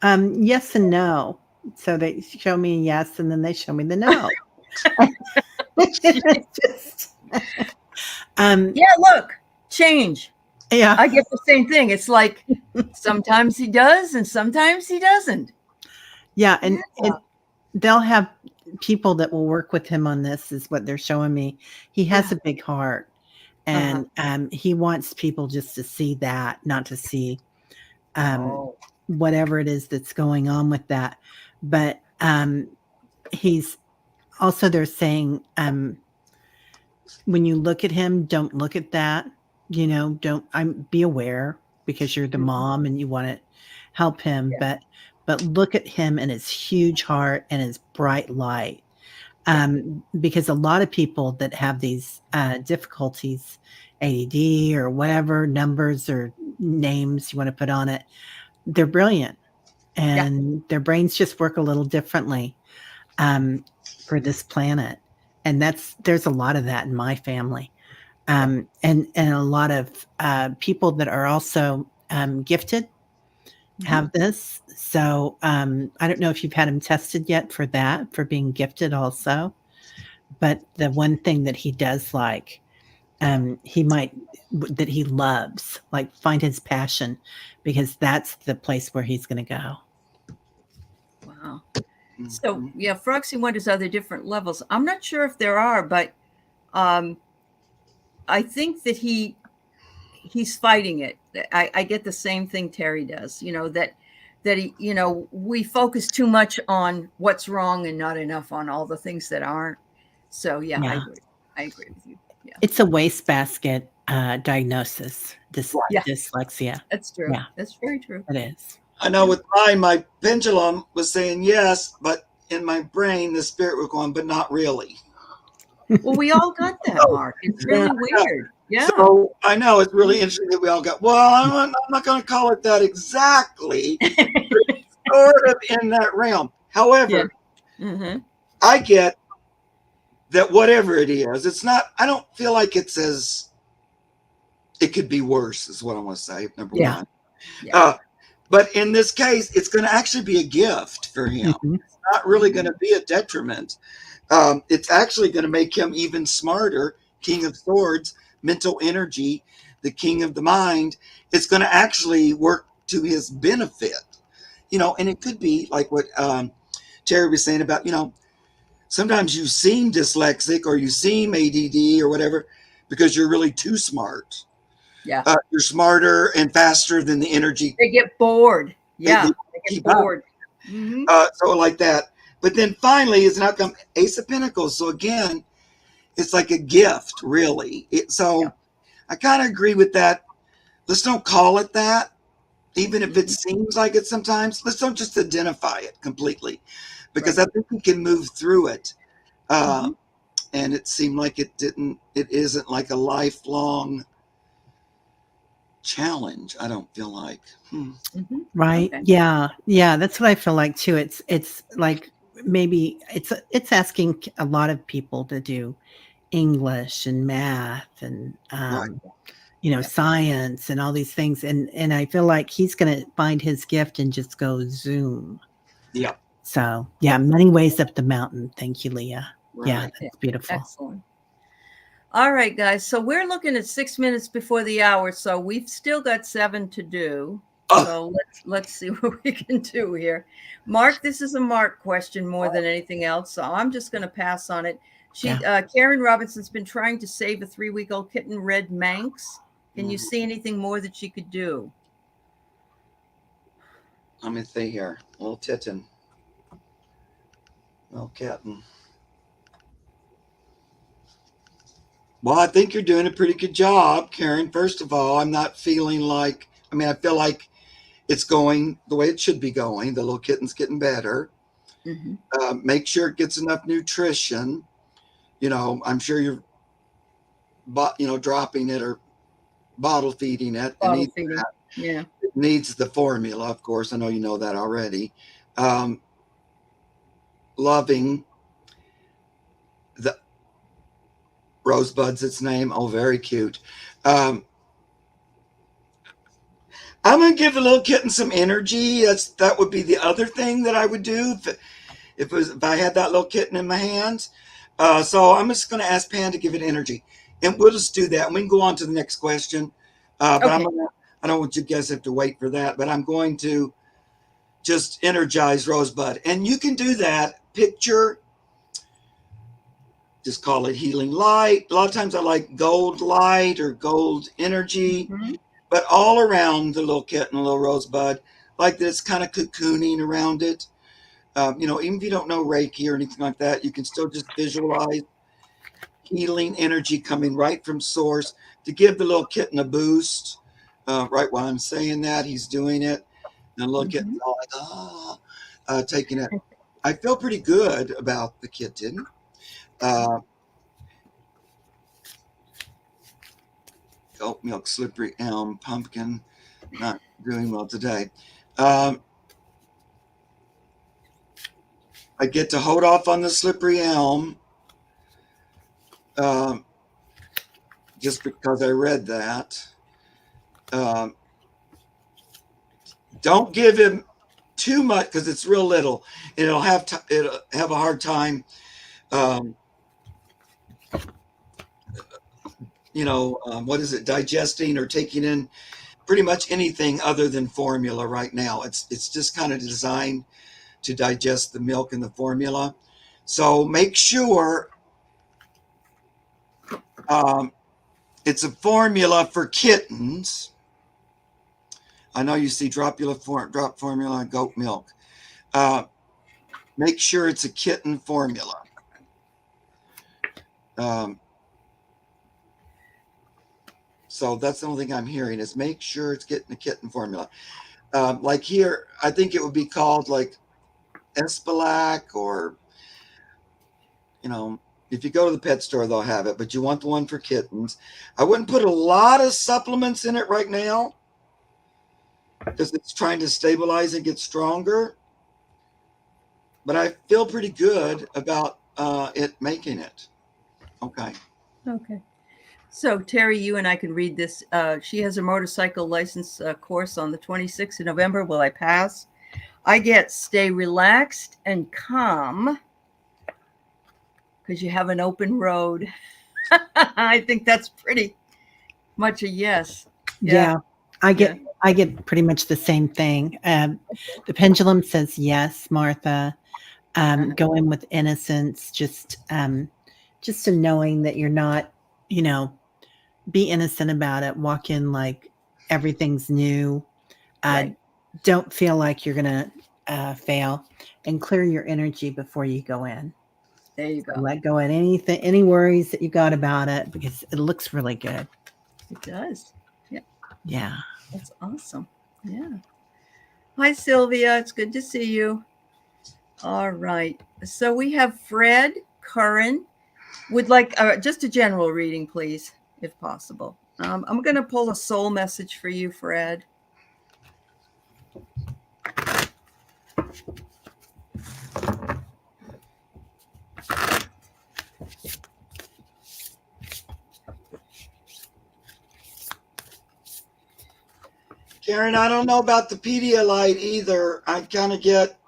yes and no. So they show me a yes and then they show me the no. It's just, Yeah, look, change. yeah. I get the same thing. It's like sometimes he does and sometimes he doesn't. Yeah. And they'll have people that will work with him on this, is what they're showing me. He has a big heart, and he wants people just to see that, not to see whatever it is that's going on with that. But he's also, they're saying, when you look at him, don't look at that, don't be aware, because you're the mom and you want to help him, but look at him and his huge heart and his bright light. Because a lot of people that have these difficulties, ADD or whatever numbers or names you want to put on it, they're brilliant, and their brains just work a little differently for this planet. And there's a lot of that in my family. And a lot of people that are also gifted have this. So I don't know if you've had him tested yet for that, for being gifted also. But the one thing that he does like, that he loves, like, find his passion, because that's the place where he's going to go. Wow. So yeah, Froxy wonders, are there different levels? I'm not sure if there are, but I think that he's fighting it. I get the same thing Terry does, that he, we focus too much on what's wrong and not enough on all the things that aren't. So yeah. I agree with you. Yeah. It's a wastebasket diagnosis, dyslexia. That's true. Yeah. That's very true. It is. I know with mine, my pendulum was saying yes, but in my brain, the spirit was going, but not really. Well, we all got that, Mark. It's really weird. Yeah. So I know it's really interesting that we all got, well, I'm not going to call it that exactly, but it's sort of in that realm. However, I get that whatever it is, it's not, I don't feel like it could be worse, is what I want to say, number one. Yeah. But in this case, it's going to actually be a gift for him. It's not really going to be a detriment. It's actually going to make him even smarter. King of Swords, mental energy, the king of the mind. It's going to actually work to his benefit. And it could be like what Terry was saying about, sometimes you seem dyslexic or you seem ADD or whatever because you're really too smart. Yeah. You're smarter and faster than the energy. They get bored. Yeah. They get bored. So like that. But then finally, it's an outcome, Ace of Pentacles. So again, it's like a gift, really. I kind of agree with that. Let's don't call it that. Even if it seems like it sometimes, let's don't just identify it completely. Because I think we can move through it. And it seemed like it isn't like a lifelong challenge, I don't feel like. Right. Okay. Yeah, that's what I feel like too. It's like, maybe it's asking a lot of people to do English and math and science and all these things, and I feel like he's going to find his gift and just go zoom. Yeah. So many ways up the mountain. Thank you, Leah. Right. Yeah, that's beautiful. Excellent. All right, guys. So we're looking at 6 minutes before the hour. So we've still got 7 to do. So let's see what we can do here. Mark, this is a Mark question more than anything else. So I'm just going to pass on it. Karen Robinson's been trying to save a 3-week-old kitten, Red Manx. Can you see anything more that she could do? Let me see here. Little kitten. Little kitten. Well, I think you're doing a pretty good job, Karen. First of all, I'm not feeling like, I feel like it's going the way it should be going. The little kitten's getting better. Make sure it gets enough nutrition. I'm sure you're, dropping it or bottle feeding it. Bottle feeding. Yeah. It needs the formula, of course. I know you know that already. Loving the Rosebud's its name. Oh, very cute. I'm going to give the little kitten some energy. That would be the other thing that I would do if I had that little kitten in my hands. So I'm just going to ask Pan to give it energy, and we'll just do that. And we can go on to the next question. But Okay. I don't want you guys to have to wait for that. But I'm going to just energize Rosebud, and you can do that. Picture. Just call it healing light. A lot of times I like gold light or gold energy, but all around the little kitten, little Rosebud, like this kind of cocooning around it. Even if you don't know Reiki or anything like that, you can still just visualize healing energy coming right from source to give the little kitten a boost. Right while I'm saying that, he's doing it. And the little kitten's all like, taking it. I feel pretty good about the kitten. Oat milk, slippery elm, pumpkin, not doing well today. I get to hold off on the slippery elm just because I read that. Don't give him too much because it's real little. It'll have a hard time, digesting or taking in pretty much anything other than formula right now. It's just kind of designed to digest the milk and the formula. So make sure it's a formula for kittens. I know you see drop formula and goat milk. Make sure it's a kitten formula. So that's the only thing I'm hearing is make sure it's getting a kitten formula. Like here, I think it would be called like Espalac or, if you go to the pet store, they'll have it, but you want the one for kittens. I wouldn't put a lot of supplements in it right now because it's trying to stabilize and get stronger. But I feel pretty good about it making it. Okay. So Terry, you and I can read this. She has a motorcycle license course on the 26th of November. Will I pass? I get stay relaxed and calm because you have an open road. I think that's pretty much a yes. Yeah. I get pretty much the same thing. The pendulum says yes, Martha. Go in with innocence, just a knowing that you're not, be innocent about it. Walk in like everything's new. Don't feel like you're going to fail, and clear your energy before you go in. There you go. Let go of any worries that you got about it because it looks really good. It does. Yeah. Yeah. That's awesome. Yeah. Hi, Sylvia. It's good to see you. All right. So we have Fred Curran. Would like just a general reading, please, if possible. I'm going to pull a soul message for you, Fred. Karen, I don't know about the Pedialyte either. I kind of get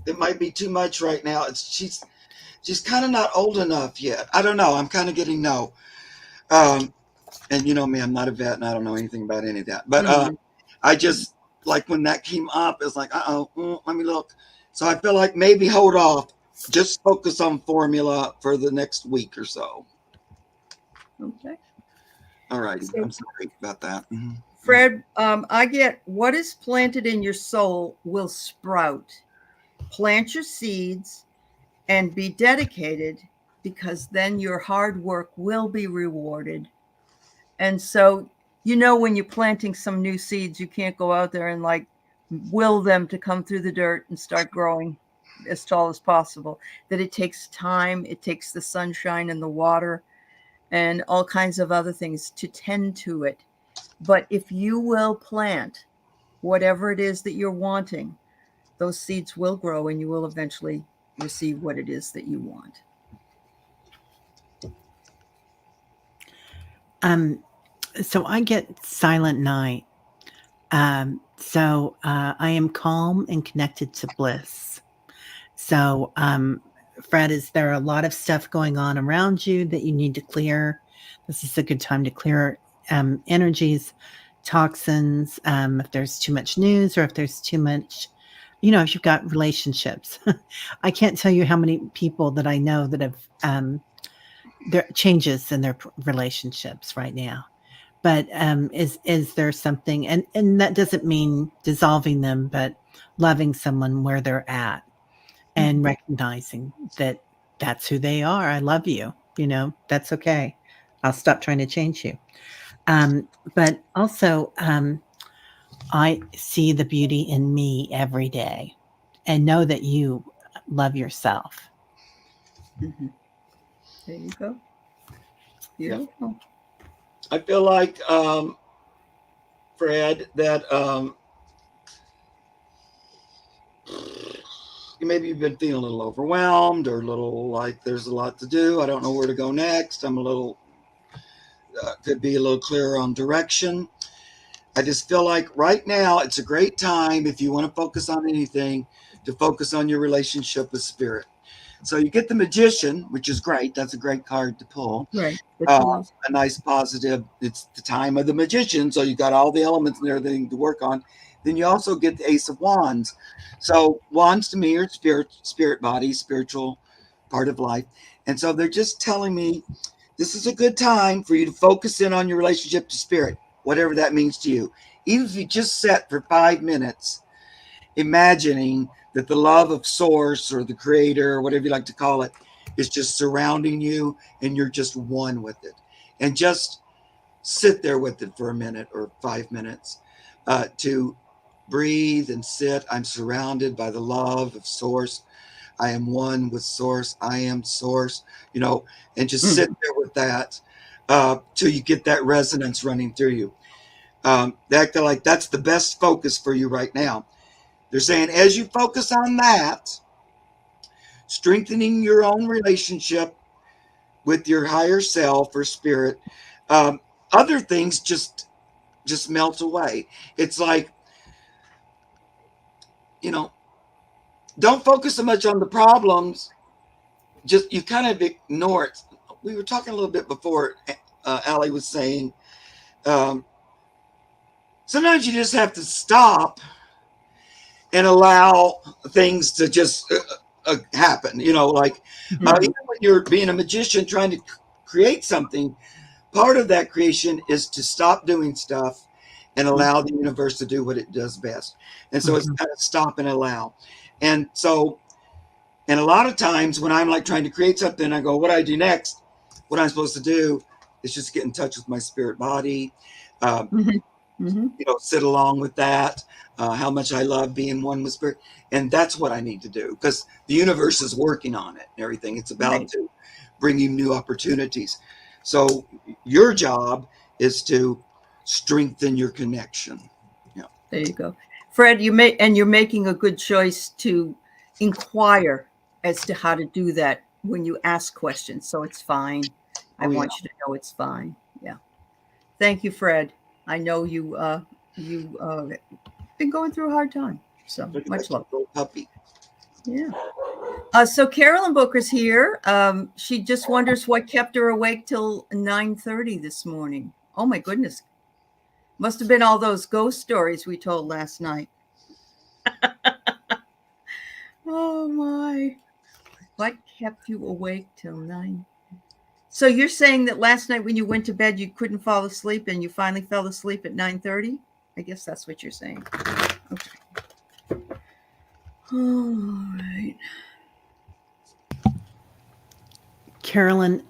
it might be too much right now. She's kind of not old enough yet. I don't know. I'm kind of getting no. And you know me, I'm not a vet and I don't know anything about any of that. But I just like when that came up, it's like, let me look. So I feel like maybe hold off. Just focus on formula for the next week or so. Okay. All right. I'm sorry about that. Fred, I get what is planted in your soul will sprout. Plant your seeds and be dedicated because then your hard work will be rewarded. And so when you're planting some new seeds, you can't go out there and like will them to come through the dirt and start growing as tall as possible. That it takes time, it takes the sunshine and the water and all kinds of other things to tend to it. But if you will plant whatever it is that you're wanting, those seeds will grow and you will eventually receive what it is that you want. So I get silent night. So I am calm and connected to bliss. So, Fred, is there a lot of stuff going on around you that you need to clear? This is a good time to clear energies, toxins. If there's too much news or if there's too much, if you've got relationships. I can't tell you how many people that I know that have there changes in their relationships right now. But is there something, and that doesn't mean dissolving them, but loving someone where they're at and recognizing that that's who they are. I love you. That's okay. I'll stop trying to change you. But also, I see the beauty in me every day and know that you love yourself. Mm-hmm. There you go. Beautiful. Yeah. I feel like, Fred, that maybe you've been feeling a little overwhelmed or a little like there's a lot to do. I don't know where to go next. I'm a little, could be a little clearer on direction. I just feel like right now it's a great time, if you want to focus on anything, to focus on your relationship with spirit. So you get the Magician, which is great. That's a great card to pull. Right. A nice positive. It's the time of the Magician, so you got all the elements and everything to work on. Then you also get the Ace of Wands. So wands to me are spirit body, spiritual part of life. And so they're just telling me this is a good time for you to focus in on your relationship to spirit, whatever that means to you. Even if you just sit for 5 minutes, imagining that the love of source or the creator or whatever you like to call it is just surrounding you and you're just one with it, and just sit there with it for a minute or 5 minutes, to breathe and sit. I'm surrounded by the love of source. I am one with source. I am source, and just sit there with that, till you get that resonance running through you. That's the best focus for you right now. They're saying as you focus on that, strengthening your own relationship with your higher self or spirit, other things just melt away. It's like, don't focus so much on the problems. Just you kind of ignore it. We were talking a little bit before. Aley was saying, sometimes you just have to stop and allow things to just happen. Like even when you're being a magician trying to create something, part of that creation is to stop doing stuff and allow the universe to do what it does best. And so it's kind of stop and allow. And so, and a lot of times when I'm like trying to create something, I go, what do I do next? What I'm supposed to do is just get in touch with my spirit body, sit along with that, how much I love being one with spirit. And that's what I need to do, because the universe is working on it and everything. It's about to bring you new opportunities. So your job is to strengthen your connection. There you go. Fred, you're making a good choice to inquire as to how to do that when you ask questions. So it's fine. I want you to know it's fine. Yeah. Thank you, Fred. I know you been going through a hard time. So much love. Puppy. Yeah. So Carolyn Booker's here. She just wonders what kept her awake till 9:30 this morning. Oh my goodness. Must have been all those ghost stories we told last night. Oh my. What kept you awake till 9? So you're saying that last night when you went to bed, you couldn't fall asleep and you finally fell asleep at 9:30? I guess that's what you're saying. Okay. All right. Carolyn,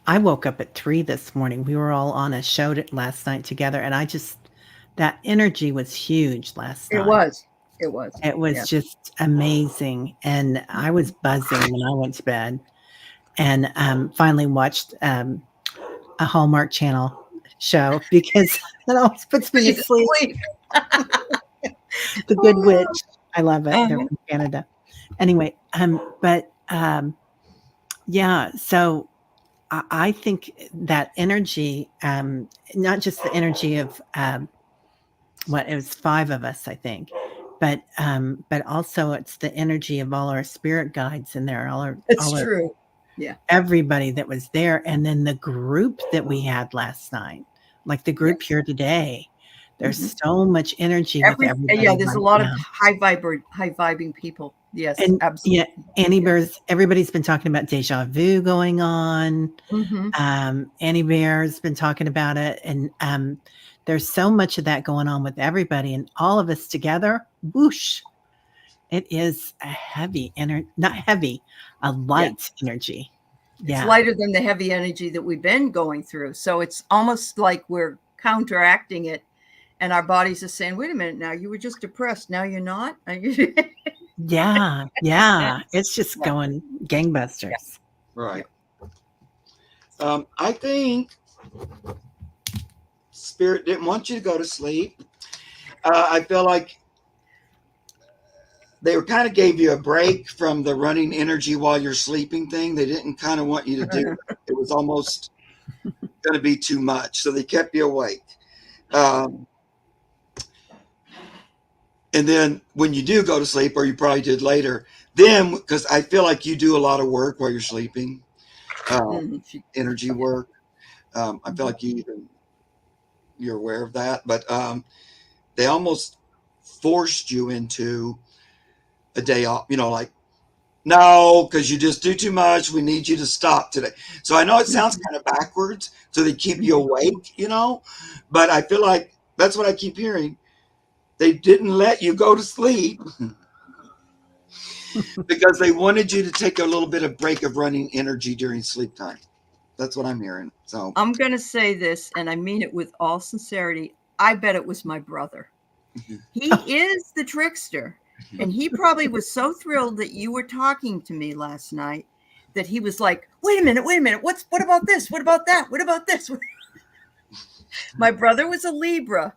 I woke up at 3 this morning. We were all on a show last night together, and that energy was huge last It night. was. It was. It was just amazing, and I was buzzing when I went to bed, and finally watched a Hallmark Channel show because it always puts me to sleep. The Good Witch. I love it. They're from Canada. Anyway, yeah, so I think that energy, not just the energy of what it was 5 of us, I think, but also it's the energy of all our spirit guides in there, It's true. Yeah. Everybody that was there, and then the group that we had last night, like the group here today. There's so much energy with everybody. Yeah, there's a lot of high vibing people. Yes, and absolutely. Yeah, Annie Bear's. Everybody's been talking about deja vu going on. Annie Bear's been talking about it, and there's so much of that going on with everybody, and all of us together. Whoosh! It is a heavy energy, not heavy, a light energy. It's lighter than the heavy energy that we've been going through. So it's almost like we're counteracting it. And our bodies are saying, wait a minute, now you were just depressed. Now you're not. Yeah. It's just going gangbusters. Right. I think Spirit didn't want you to go to sleep. I feel like they were kind of gave you a break from the running energy while you're sleeping thing. They didn't kind of want you to do it. It was almost going to be too much. So they kept you awake. And then when you do go to sleep, or you probably did later, then because I feel like you do a lot of work while you're sleeping, energy work. I feel like you're aware of that, but they almost forced you into a day off, like, no, because you just do too much. We need you to stop today. So I know it sounds kind of backwards. So they keep you awake, but I feel like that's what I keep hearing. They didn't let you go to sleep because they wanted you to take a little bit of break of running energy during sleep time. That's what I'm hearing. So I'm going to say this, and I mean it with all sincerity. I bet it was my brother. He is the trickster. And he probably was so thrilled that you were talking to me last night that he was like, wait a minute. What about this? What about that? What about this? My brother was a Libra,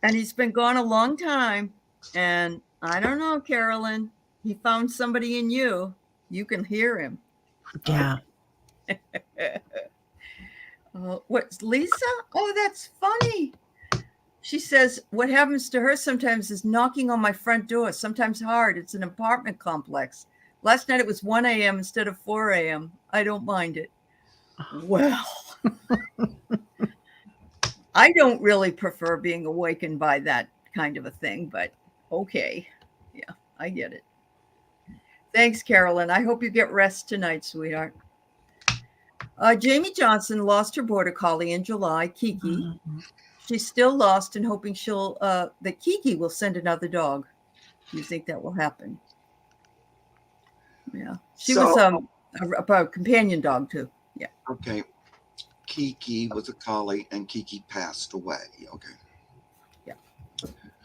and he's been gone a long time. And I don't know, Carolyn, he found somebody in you. You can hear him. Yeah. What's Lisa? Oh, that's funny. She says, what happens to her sometimes is knocking on my front door, sometimes hard. It's an apartment complex. Last night it was 1 a.m. instead of 4 a.m. I don't mind it. Well, I don't really prefer being awakened by that kind of a thing, but okay. Yeah, I get it. Thanks, Carolyn. I hope you get rest tonight, sweetheart. Jamie Johnson lost her border collie in July, Kiki. She's still lost and hoping that Kiki will send another dog. Do you think that will happen? Yeah. She was a companion dog too. Yeah. Okay. Kiki was a collie and Kiki passed away. Okay. Yeah.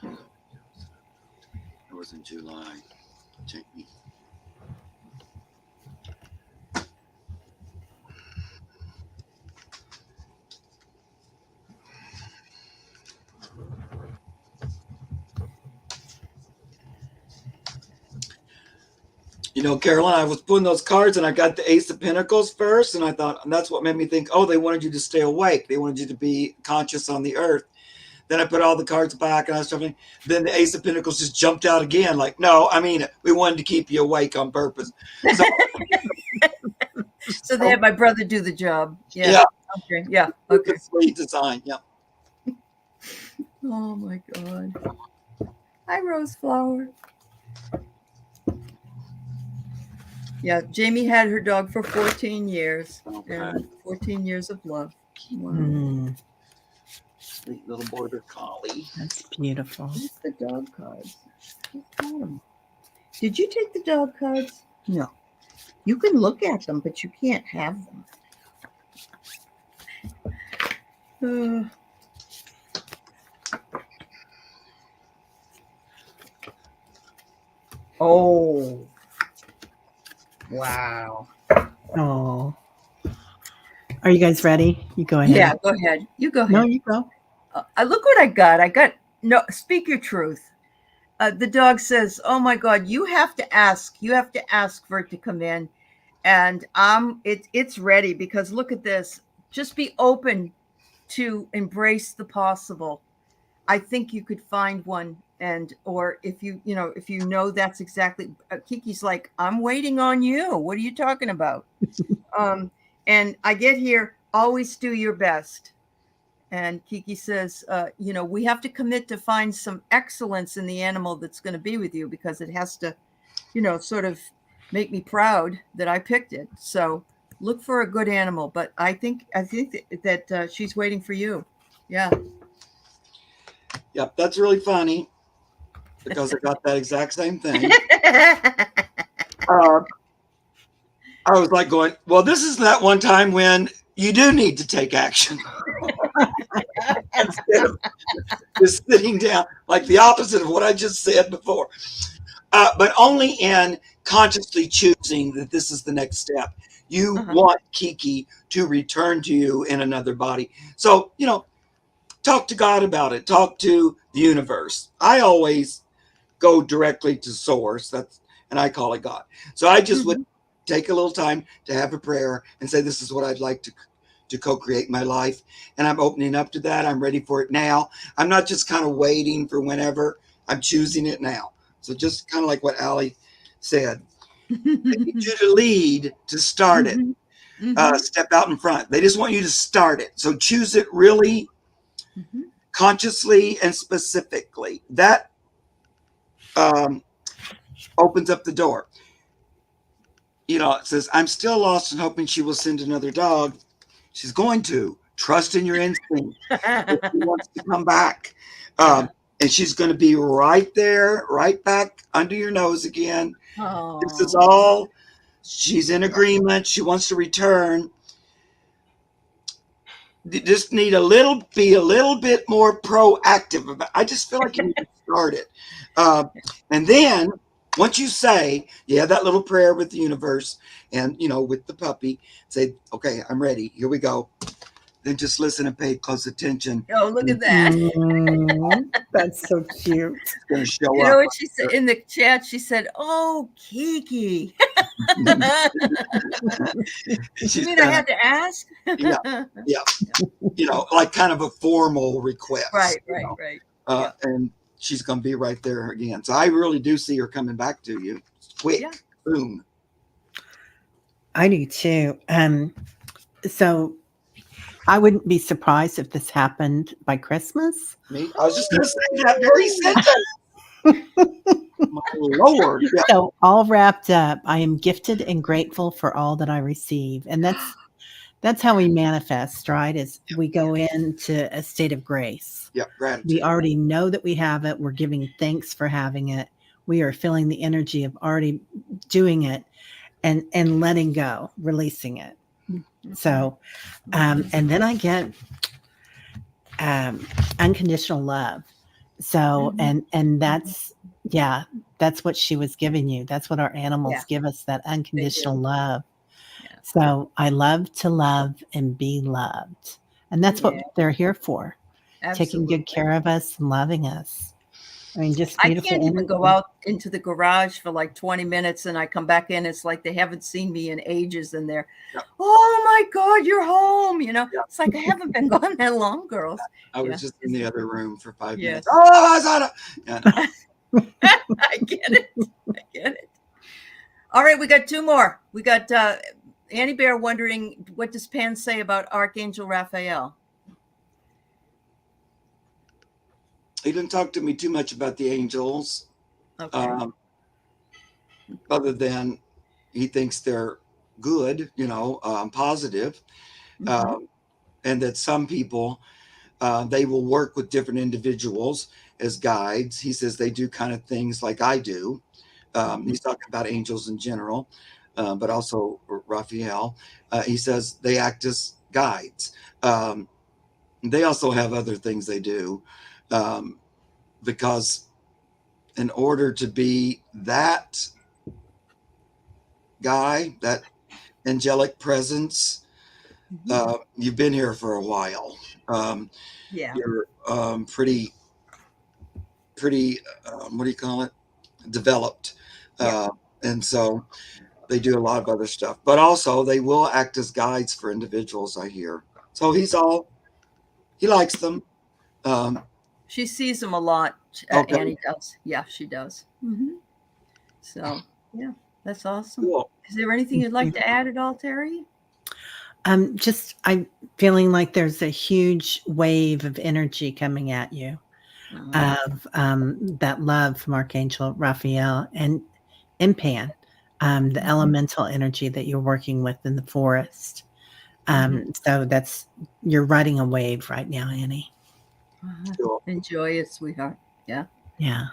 It was in July. Jamie. Carolyn, I was pulling those cards and I got the Ace of Pentacles first. And I thought, and that's what made me think, they wanted you to stay awake. They wanted you to be conscious on the earth. Then I put all the cards back and I was talking. Then the Ace of Pentacles just jumped out again. Like, no, I mean, we wanted to keep you awake on purpose. So they had my brother do the job. Yeah. Okay. Yeah. Okay. Sweet design. Yeah. Oh my God. Hi, Roseflower. Yeah, Jamie had her dog for 14 years. Okay. And 14 years of love. Wow. Sweet little border collie. That's beautiful. Where's the dog cards? Did you take the dog cards? No. You can look at them, but you can't have them. Oh, wow. Oh, are you guys ready? You go ahead. Yeah, go ahead. You go ahead. No, you go. Look what I got. No, speak your truth. The dog says, "Oh my God, you have to ask. You have to ask for it to come in." And it's ready because look at this. Just be open to embrace the possible. I think you could find one, or if you know that's exactly. Kiki's like, "I'm waiting on you. What are you talking about?" And I get here. Always do your best. And Kiki says, we have to commit to find some excellence in the animal that's going to be with you because it has to, sort of make me proud that I picked it. So look for a good animal. But I think that she's waiting for you. Yeah. Yep, that's really funny because I got that exact same thing. I was like going, well, this is that one time when you do need to take action. Instead of just sitting down, like the opposite of what I just said before. But only in consciously choosing that this is the next step. You want Kiki to return to you in another body. So, talk to God about it. Talk to the universe. I always go directly to source. And I call it God. So I just would take a little time to have a prayer and say, this is what I'd like to co-create my life. And I'm opening up to that. I'm ready for it now. I'm not just kind of waiting for whenever. I'm choosing it now. So just kind of like what Aley said, they need you to lead, to start it, step out in front. They just want you to start it. So choose it really consciously and specifically. That opens up the door. It says, I'm still lost and hoping she will send another dog. She's going to. Trust in your instinct. If she wants to come back. And she's going to be right there, right back under your nose again. This is all. She's in agreement. She wants to return. You just need be a little bit more proactive about. I just feel like you need to start it. And then once you say, that little prayer with the universe and, with the puppy, say, okay, I'm ready. Here we go. Then just listen and pay close attention. Oh, look at that. That's so cute. It's going to show up. You know what she said in the chat? She said, "Oh, Kiki." You mean I had to ask? Yeah. Like kind of a formal request. Right. And she's going to be right there again. So I really do see her coming back to you. Quick. Yeah. Boom. I do too. So I wouldn't be surprised if this happened by Christmas. Me? I was just going to say that very sentence. My Lord. Yeah. So all wrapped up, I am gifted and grateful for all that I receive. And that's how we manifest, right? Is we go into a state of grace. Yeah, gratitude. We already know that we have it. We're giving thanks for having it. We are feeling the energy of already doing it and letting go, releasing it. So, and then I get unconditional love. So, and that's what she was giving you. That's what our animals give us, that unconditional love. Yeah. So I love to love and be loved. And that's what they're here for. Absolutely. Taking good care of us and loving us. I mean, just beautiful. I can't even go out into the garage for like 20 minutes and I come back in. It's like they haven't seen me in ages and they're, oh my God, you're home. It's like I haven't been gone that long, girls. I was just in the other room for 5 minutes. Oh, I get it. All right, we got two more. We got Annie Bear wondering, what does Pan say about Archangel Raphael? He didn't talk to me too much about the angels, other than he thinks they're good, positive, and that some people, they will work with different individuals as guides. He says they do kind of things like I do. He's talking about angels in general, but also Raphael. He says they act as guides. They also have other things they do, because in order to be that guy, that angelic presence, you've been here for a while. Yeah. You're pretty, what do you call it? Developed. Yeah. And so they do a lot of other stuff, but also they will act as guides for individuals, I hear. So he likes them. She sees them a lot. Okay, Annie does. Yeah, she does. So, yeah, that's awesome. cool. Is there anything you'd like to add at all, Terry? Just I'm feeling like there's a huge wave of energy coming at you of that love from Archangel Raphael and Pan, the elemental energy that you're working with in the forest. So you're riding a wave right now, Annie. Cool. Enjoy it, sweetheart. Yeah. Yeah.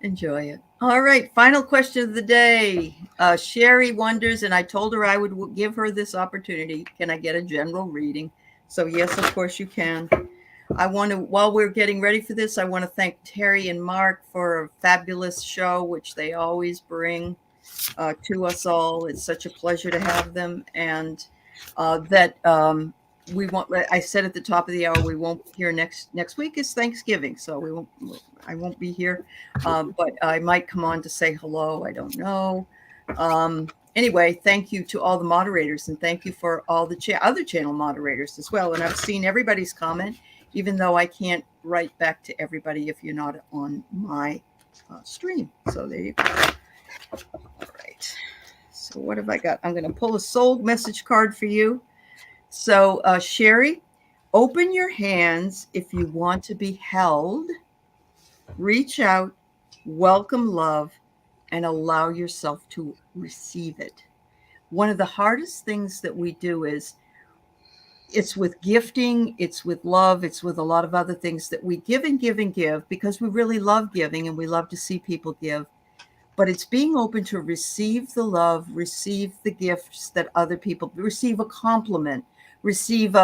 Enjoy it. All right. Final question of the day. Sherry wonders, and I told her I would give her this opportunity. Can I get a general reading? So, yes, of course you can. I want to, while we're getting ready for this, I want to thank Terry and Mark for a fabulous show, which they always bring to us all. It's such a pleasure to have them. And we won't, I said at the top of the hour, we won't be here next week is Thanksgiving. So I won't be here, but I might come on to say hello. I don't know. Anyway, thank you to all the moderators, and thank you for all the other channel moderators as well. And I've seen everybody's comment, even though I can't write back to everybody if you're not on my stream. So there you go. All right. So what have I got? I'm going to pull a soul message card for you. So Sherry, open your hands if you want to be held. Reach out, welcome love, and allow yourself to receive it. One of the hardest things that we do is it's with gifting, it's with love, it's with a lot of other things that we give and give and give because we really love giving and we love to see people give. But it's being open to receive the love, receive the gifts that other people receive, a compliment, receive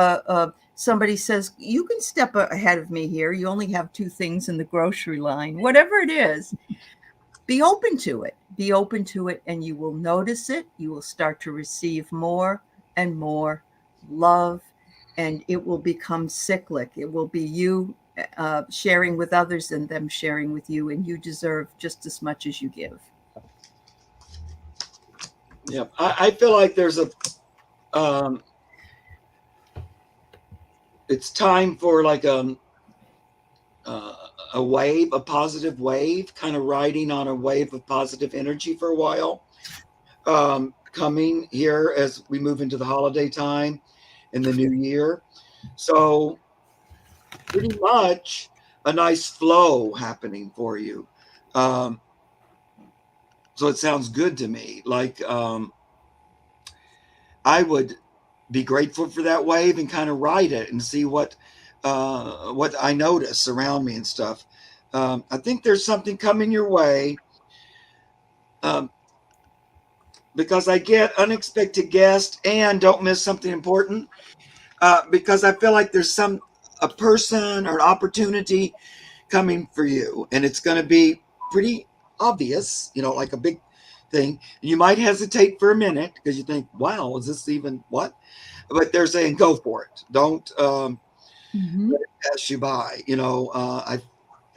somebody says, you can step ahead of me here. You only have 2 things in the grocery line, whatever it is. Be open to it. Be open to it, and you will notice it. You will start to receive more and more love, and it will become cyclic. It will be you sharing with others and them sharing with you, and you deserve just as much as you give. Yeah, I feel like there's it's time for like a wave, a positive wave, kind of riding on a wave of positive energy for a while, coming here as we move into the holiday time in the new year. So pretty much a nice flow happening for you. So it sounds good to me. Like I would be grateful for that wave and kind of ride it and see what I notice around me and stuff. I think there's something coming your way, because I get unexpected guests and don't miss something important, because I feel like there's a person or an opportunity coming for you, and it's going to be pretty obvious, like a big thing. You might hesitate for a minute because you think, wow, is this even what? But they're saying, go for it. Don't let it pass you by.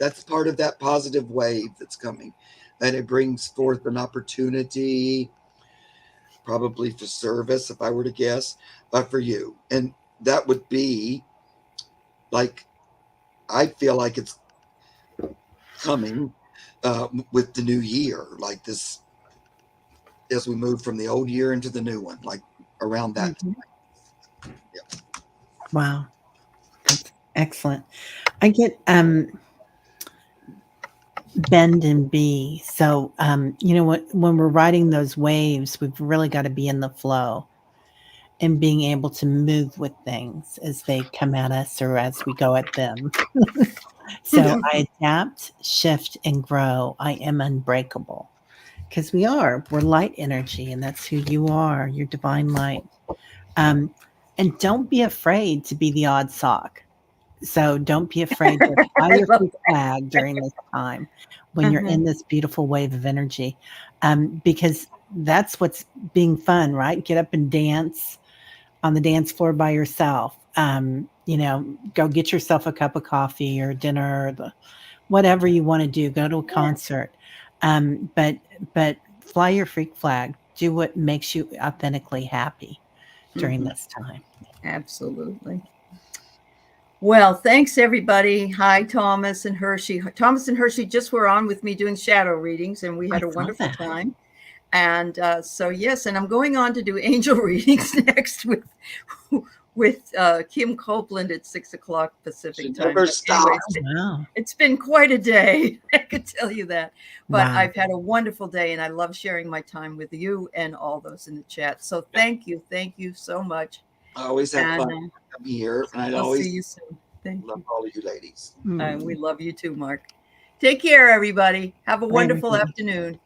That's part of that positive wave that's coming. And it brings forth an opportunity, probably for service, if I were to guess, for you. And that would be like, I feel like it's coming with the new year, like this, as we move from the old year into the new one, like around that time. Yeah. Wow. That's excellent. I get bend and be. So, when we're riding those waves, we've really got to be in the flow and being able to move with things as they come at us or as we go at them. So I adapt, shift, and grow. I am unbreakable because we're light energy, and that's who you are, your divine light. And don't be afraid to be the odd sock. So don't be afraid to fly I your love freak flag during this time when you're Mhm. in this beautiful wave of energy, because that's what's being fun, right? Get up and dance on the dance floor by yourself. Go get yourself a cup of coffee or dinner, or whatever you want to do. Go to a concert, but fly your freak flag. Do what makes you authentically happy during Mhm. this time. Absolutely. Well, thanks everybody. Hi, Thomas and Hershey. Thomas and Hershey just were on with me doing shadow readings, and we I had a saw wonderful that. time. And so yes, and I'm going on to do angel readings next with Kim Copeland at 6 o'clock Pacific Should time. never But anyway, stop. Oh, wow. it's been quite a day. I could tell you that. But Wow. I've had a wonderful day, and I love sharing my time with you and all those in the chat. So thank you so much. I always have And fun when I come here, and I I'll see always you soon. Thank love you. all of you ladies. We love you too, Mark. Take care, everybody. Have a Bye, wonderful everybody. afternoon.